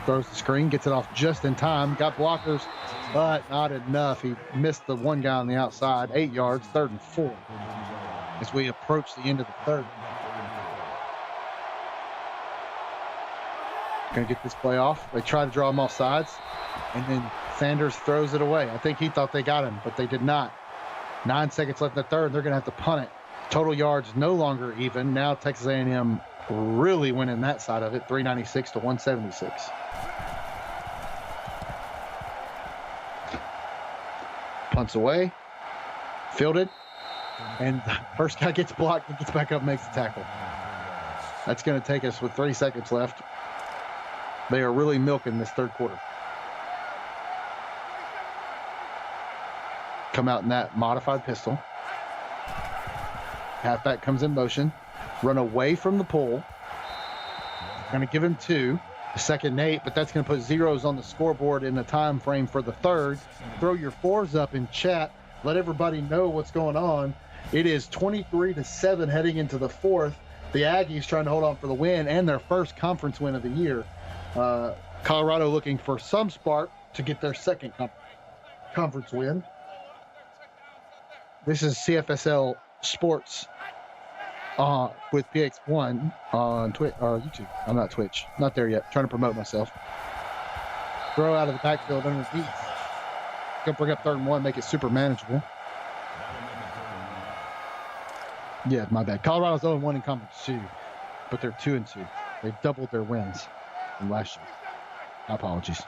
Throws the screen, gets it off just in time. Got blockers, but not enough. He missed the one guy on the outside. 8 yards, 3rd and 4. As we approach the end of the 3rd. Going to get this play off. They try to draw him off sides, and then Sanders throws it away. I think he thought they got him, but they did not. 9 seconds left in the 3rd. They're going to have to punt it. Total yards no longer even. Now Texas A&M really winning that side of it, 396 to 176. Punts away, fielded, and the first guy gets blocked and gets back up, makes the tackle. That's going to take us with 3 seconds left. They are really milking this 3rd quarter. Come out in that modified pistol. Halfback comes in motion. Run away from the pole. Going to give him 2. The 2nd and 8, but that's going to put zeros on the scoreboard in the time frame for the 3rd. Throw your 4s up in chat. Let everybody know what's going on. It is 23-7 heading into the 4th. The Aggies trying to hold on for the win and their first conference win of the year. Colorado looking for some spark to get their 2nd conference win. This is CFSL Sports with PX1 on Twitch or YouTube. I'm not Twitch. Not there yet. Trying to promote myself. Throw out of the backfield underneath. Gonna bring up 3rd and 1, make it super manageable. Yeah, my bad. Colorado's 0-1 in conference 2, but they're 2-2. They've doubled their wins. from last year. My apologies.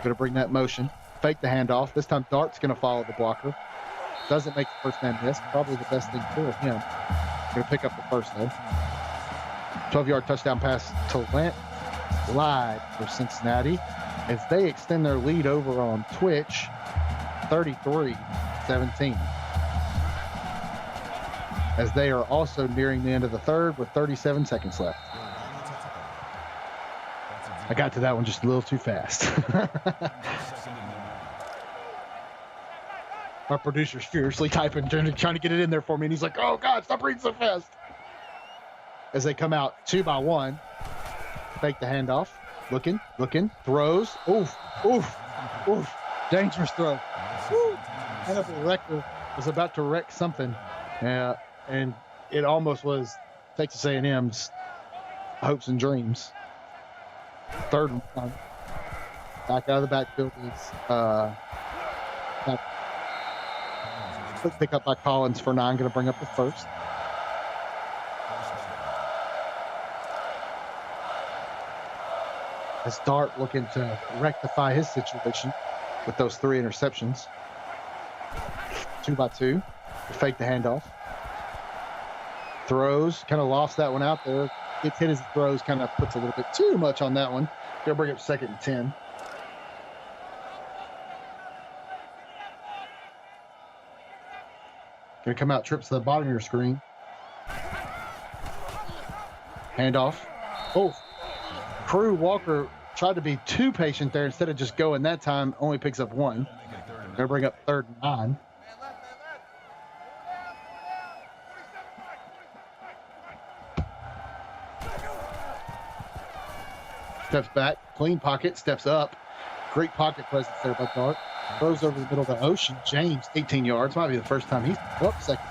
Going to bring that motion. Fake the handoff. This time Dart's going to follow the blocker. Doesn't make the first man miss. Probably the best thing for him. Going to pick up the first though. 12-yard touchdown pass to Lance Glide for Cincinnati as they extend their lead over on Twitch, 33-17. As they are also nearing the end of the third with 37 seconds left. I got to that one just a little too fast. Our producer's furiously typing, trying to get it in there for me, and he's like, oh, God, stop reading so fast. As they come out 2 by 1, fake the handoff, looking, throws, oof, dangerous throw. Woo. Hannibal Rector was about to wreck something, and it almost was Texas A&M's hopes and dreams. Third one, back out of the backfield is quick pick up by Collins for 9, going to bring up the first. As Dart looking to rectify his situation with those 3 interceptions. 2 by 2, fake the handoff. Throws, kind of lost that one out there. Gets hit as he throws, kind of puts a little bit too much on that one. Gonna bring up 2nd and 10. Gonna come out, trips to the bottom of your screen. Handoff. Oh, Crew Walker tried to be too patient there instead of just going that time. Only picks up 1. Gonna bring up 3rd and 9. Steps back, clean pocket, steps up. Great pocket presence there by Dart. Throws over the middle of the Ocean James, 18 yards. Might be the first time he's up second.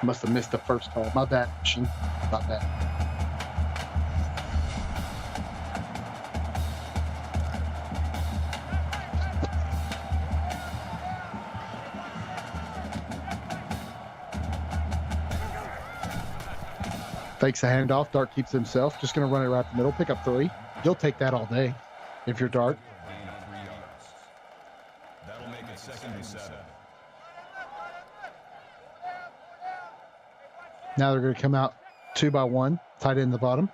Must have missed the first call. My bad, Ocean. My bad. Fakes a handoff. Dart keeps himself. Just going to run it right up the middle. Pick up 3. You'll take that all day if you're Dart. That'll make it 2nd and 7. Now they're going to come out 2 by 1. Tight end in the bottom.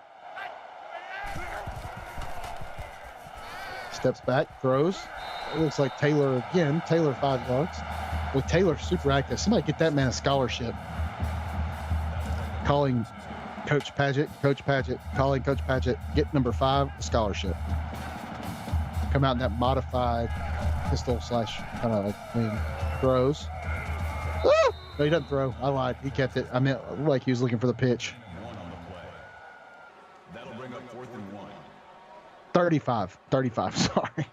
Steps back. Throws. It looks like Taylor again. Taylor 5 yards. Well, Taylor super active. Somebody get that man a scholarship. Calling Coach Padgett, calling Coach Padgett, get number 5 a scholarship. Come out in that modified pistol slash kind of like wing. Throws. Ah! No, he doesn't throw. I lied. He kept it. I meant like he was looking for the pitch. 1 on the play. That'll bring up 4th and 1. 35, sorry.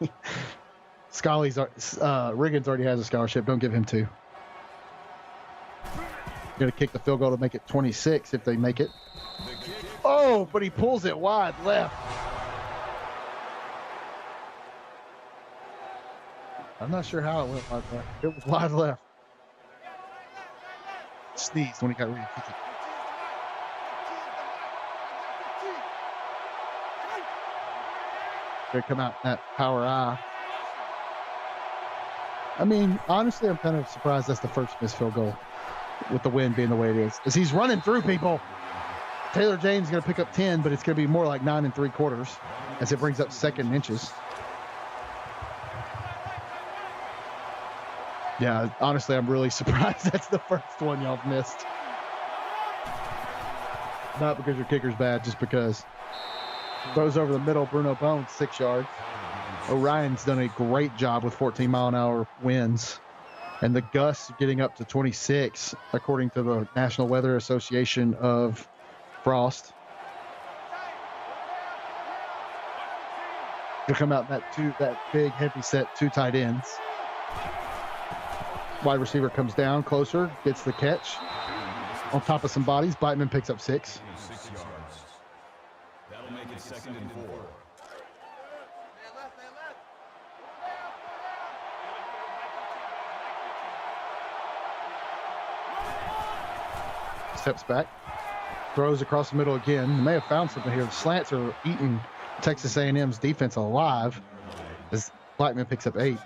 Scully's, Riggins already has a scholarship. Don't give him 2. Going to kick the field goal to make it 26 if they make it. Oh, but he pulls it wide left. I'm not sure how it went like that. It was wide left. Sneezed when he got ready to kick it. They come out in that power eye. I mean, honestly, I'm kind of surprised that's the first missed field goal with the wind being the way it is. As he's running through people. Taylor James is going to pick up 10, but it's going to be more like 9 3/4 as it brings up 2nd inches. Yeah, honestly, I'm really surprised that's the first one y'all missed. Not because your kicker's bad, just because. Throws over the middle, Bruno Bones, 6 yards. Orion's done a great job with 14-mile-an-hour winds. And the gusts getting up to 26, according to the National Weather Association of Frost. To come out that big, heavy set, 2 tight ends. Wide receiver comes down closer, gets the catch. On top of some bodies, Beitman picks up 6. 6 yards. That'll make it 2nd and 4. steps back, throws across the middle again. They may have found something here. The slants are eating Texas A&M's defense alive as Blackman picks up 8.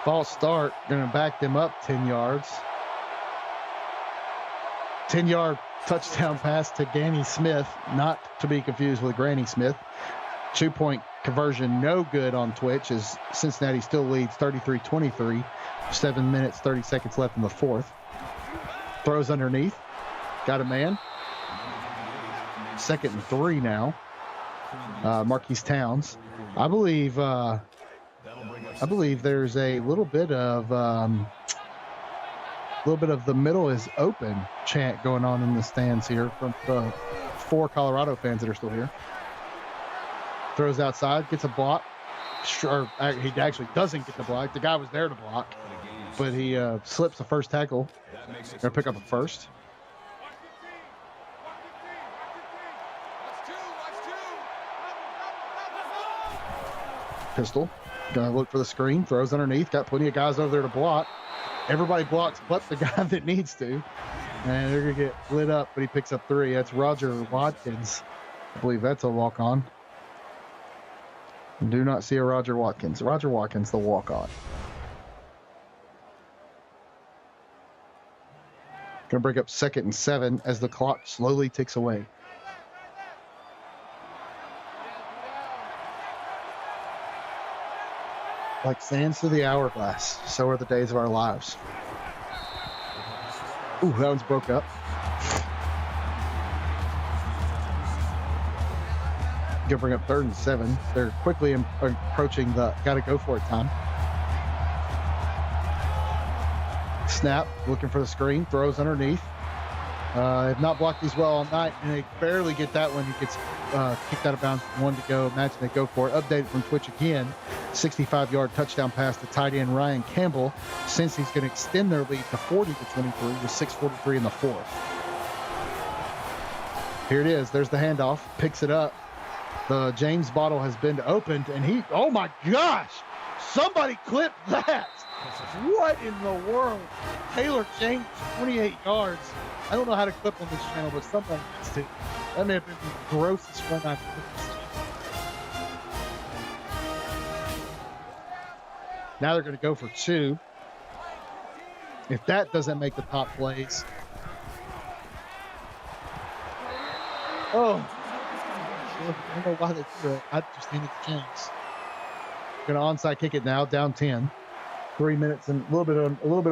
False start, going to back them up 10 yards. 10-yard touchdown pass to Granny Smith, not to be confused with Granny Smith. 2-point conversion, no good on Twitch, as Cincinnati still leads 33-23. 7 minutes, 30 seconds left in the fourth. Throws underneath, got a man. 2nd and 3 now. Marquise Towns. I believe there's a little bit of the middle is open chant going on in the stands here from the 4 Colorado fans that are still here. Throws outside, gets a block. Sure, he actually doesn't get the block. The guy was there to block, but he slips the first tackle. Gonna pick up a first. Pistol, gonna look for the screen, throws underneath, got plenty of guys over there to block. Everybody blocks but the guy that needs to. And they're gonna get lit up, but he picks up 3. That's Roger Watkins. I believe that's a walk-on. Do not see a Roger Watkins. Roger Watkins, the walk-on. Gonna break up 2nd and 7 as the clock slowly ticks away. Like sands through the hourglass, so are the days of our lives. Ooh, that one's broke up. Gonna bring up 3rd and 7. They're quickly approaching the gotta go for it time. Snap, looking for the screen, throws underneath. Have not blocked these well all night, and they barely get that one. He gets kicked out of bounds. 1 to go. Imagine they go for it. Updated from Twitch again. 65-yard touchdown pass to tight end Ryan Campbell. Since he's going to extend their lead to 40-23 with 6:43 in the fourth. Here it is. There's the handoff. Picks it up. The James bottle has been opened, and he. Oh my gosh! Somebody clip that! What in the world? Taylor James, 28 yards. I don't know how to clip on this channel, but somebody needs to. That may have been the grossest run I've ever seen. Now they're going to go for 2. If that doesn't make the top plays. Oh. I don't know why they threw it. I just needed the chance. Going to onside kick it now, down 10. 3 minutes and a little bit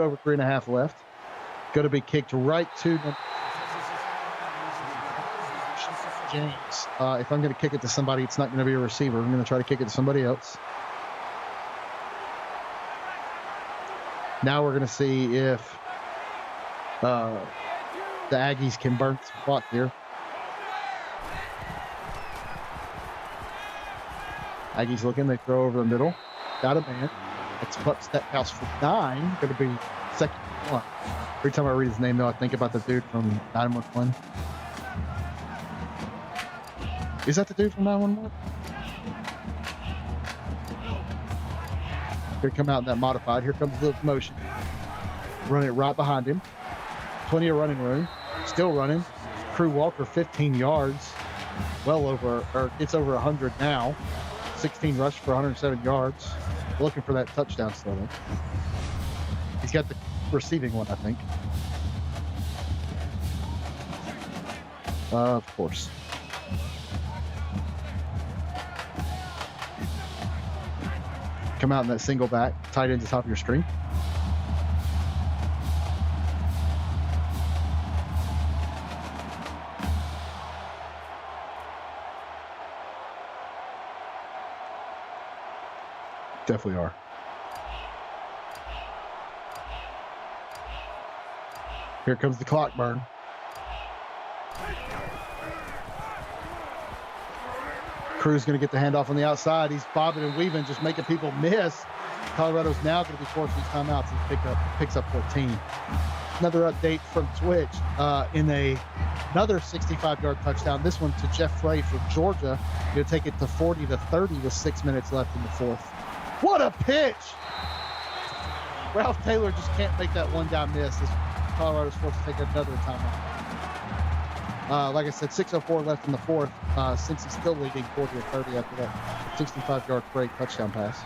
over 3.5 left. Going to be kicked right to James. If I'm going to kick it to somebody, it's not going to be a receiver. I'm going to try to kick it to somebody else. Now we're going to see if the Aggies can burn some clock here. Aggies looking, they throw over the middle. Got a man. It's Pup Stephouse for 9. Going to be 2nd and 1. Every time I read his name, though, I think about the dude from 911. Is that the dude from 911? Going to come out in that modified. Here comes the motion. Run it right behind him. Plenty of running room. Still running. Crew Walker, 15 yards. Well over, or it's over 100 now. 16 rush for 107 yards. Looking for that touchdown still. He's got the receiving one, I think. Of course. Come out in that single back, tight end to the top of your screen. Definitely are. Here comes the clock burn. Crew's going to get the handoff on the outside. He's bobbing and weaving, just making people miss. Colorado's now going to be forced these timeouts and picks up 14. Another update from Twitch in a Another 65-yard touchdown. This one to Jeff Frey for Georgia. He'll take it to 40-30 with 6 minutes left in the fourth. What a pitch! Ralph Taylor just can't make that one guy miss. Colorado's forced to take another timeout. Like I said, 6:04 left in the fourth. Since he's still leading 40-30 after that 65-yard Frey touchdown pass.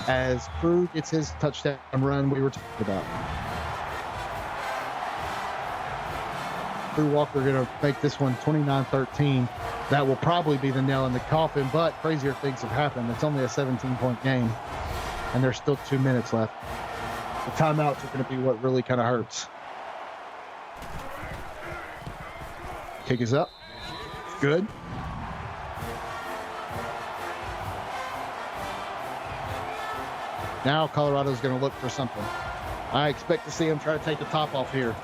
As Crew gets his touchdown run we were talking about. Crew Walker going to make this one 29-13. That will probably be the nail in the coffin, but crazier things have happened. It's only a 17-point game, and there's still 2 minutes left. The timeouts are going to be what really kind of hurts. Kick is up. Good. Now Colorado's going to look for something. I expect to see him try to take the top off here.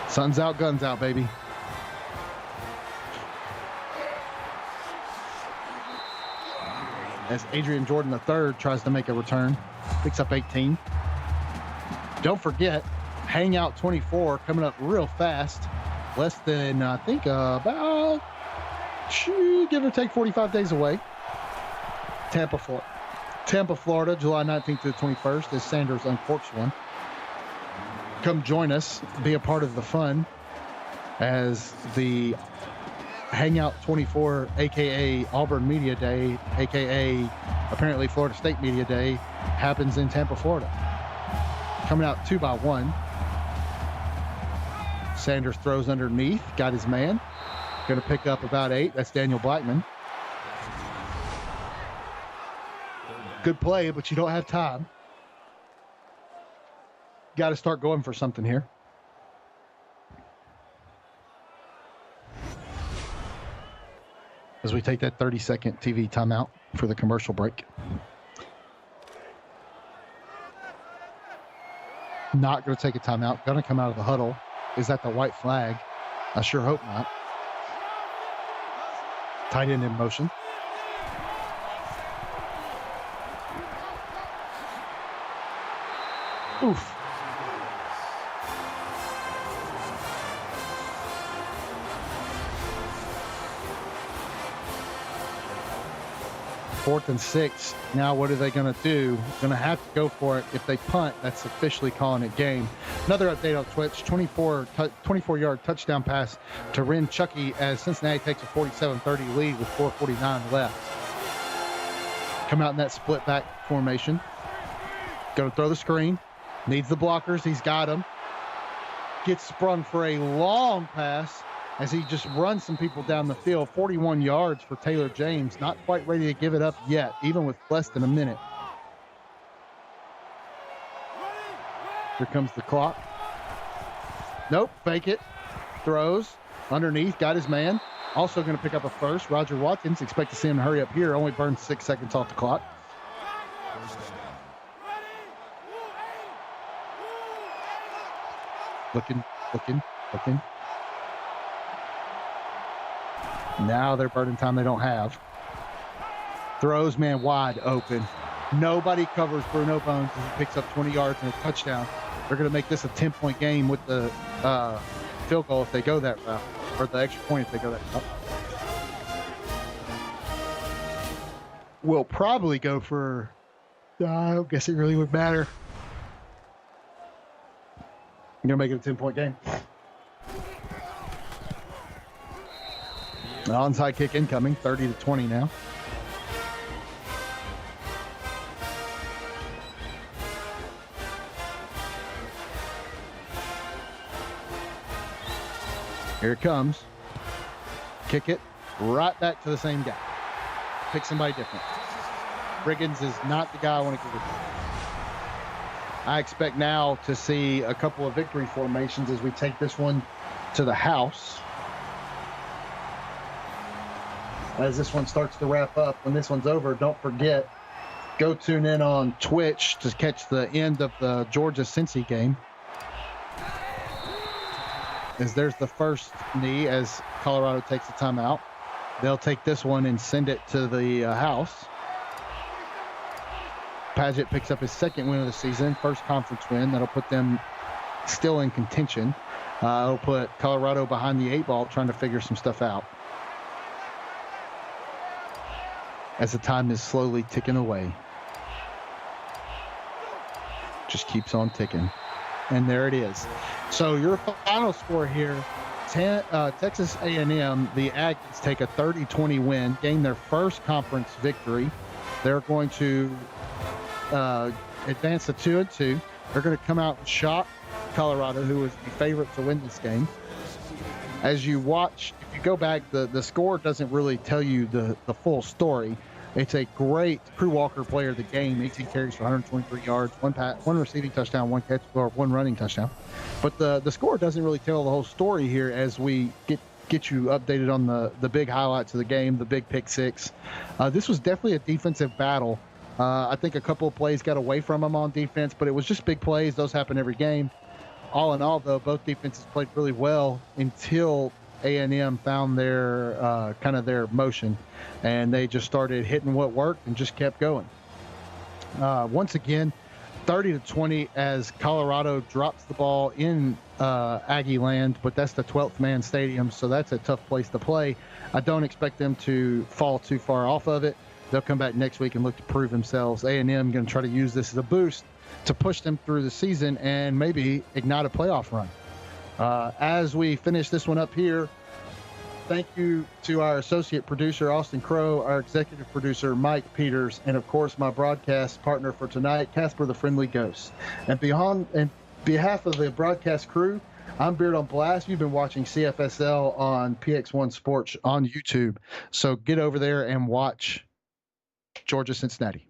Sun's out, guns out, baby. As Adrian Jordan III tries to make a return, picks up 18. Don't forget, Hangout 24 coming up real fast. Less than, I think, about, give or take 45 days away. Tampa, Florida, July 19th to the 21st, as Sanders uncorks one. Come join us, be a part of the fun, as the Hangout 24, aka Auburn Media Day, aka apparently Florida State Media Day, happens in Tampa, Florida. Coming out 2-by-1. Sanders throws underneath, got his man. Going to pick up about 8. That's Daniel Blackman. Good play, but you don't have time. Got to start going for something here. As we take that 30-second TV timeout for the commercial break. Not going to take a timeout. Going to come out of the huddle. Is that the white flag? I sure hope not. Tight end in motion. Oof. Fourth and 6. Now what are they going to do? Going to have to go for it. If they punt, that's officially calling it game. Another update on Twitch. 24-yard touchdown pass to Ren Chucky as Cincinnati takes a 47-30 lead with 4:49 left. Come out in that split back formation. Going to throw the screen. Needs the blockers. He's got them. Gets sprung for a long pass as he just runs some people down the field. 41 yards for Taylor James. Not quite ready to give it up yet, even with less than a minute. Here comes the clock. Nope, fake it. Throws. Underneath, got his man. Also going to pick up a first. Roger Watkins, expect to see him hurry up here. Only burns 6 seconds off the clock. Looking. Now they're burning time they don't have. Throws, man, wide open. Nobody covers Bruno Bones as he picks up 20 yards and a touchdown. They're going to make this a 10-point game with the field goal if they go that route, or the extra point if they go that route. We'll probably go for, I don't guess it really would matter. You're going to make it a 10-point game. Onside kick incoming, 30-20 now. Here it comes. Kick it right back to the same guy. Pick somebody different. Riggins is not the guy I want to give it to. I expect now to see a couple of victory formations as we take this one to the house. As this one starts to wrap up, when this one's over, don't forget, go tune in on Twitch to catch the end of the Georgia-Cincy game. As there's the first knee as Colorado takes a timeout. They'll take this one and send it to the house. Padgett picks up his second win of the season, first conference win. That'll put them still in contention. It'll put Colorado behind the 8 ball trying to figure some stuff out as the time is slowly ticking away. Just keeps on ticking. And there it is. So your final score here, Texas A&M, the Aggies take a 30-20 win, gain their first conference victory. They're going to advance to 2-2. They're going to come out and shock Colorado, who was the favorite to win this game. As you watch, if you go back, the score doesn't really tell you the full story. It's a great Crew Walker player of the game, 18 carries for 123 yards, one receiving touchdown, one running touchdown. But the score doesn't really tell the whole story here as we get you updated on the big highlights of the game, the big pick six. This was definitely a defensive battle. I think a couple of plays got away from them on defense, but it was just big plays. Those happen every game. All in all, though, both defenses played really well until A&M found their kind of their motion, and they just started hitting what worked and just kept going. Once again, 30-20 as Colorado drops the ball in Aggie land, but that's the 12th man stadium, so that's a tough place to play. I don't expect them to fall too far off of it. They'll come back next week and look to prove themselves. A&M going to try to use this as a boost to push them through the season and maybe ignite a playoff run. As we finish this one up here, thank you to our associate producer, Austin Crow, our executive producer, Mike Peters, and of course, my broadcast partner for tonight, Casper the Friendly Ghost. And on behalf of the broadcast crew, I'm Beard on Blast. You've been watching CFSL on PX1 Sports on YouTube. So get over there and watch Georgia Cincinnati.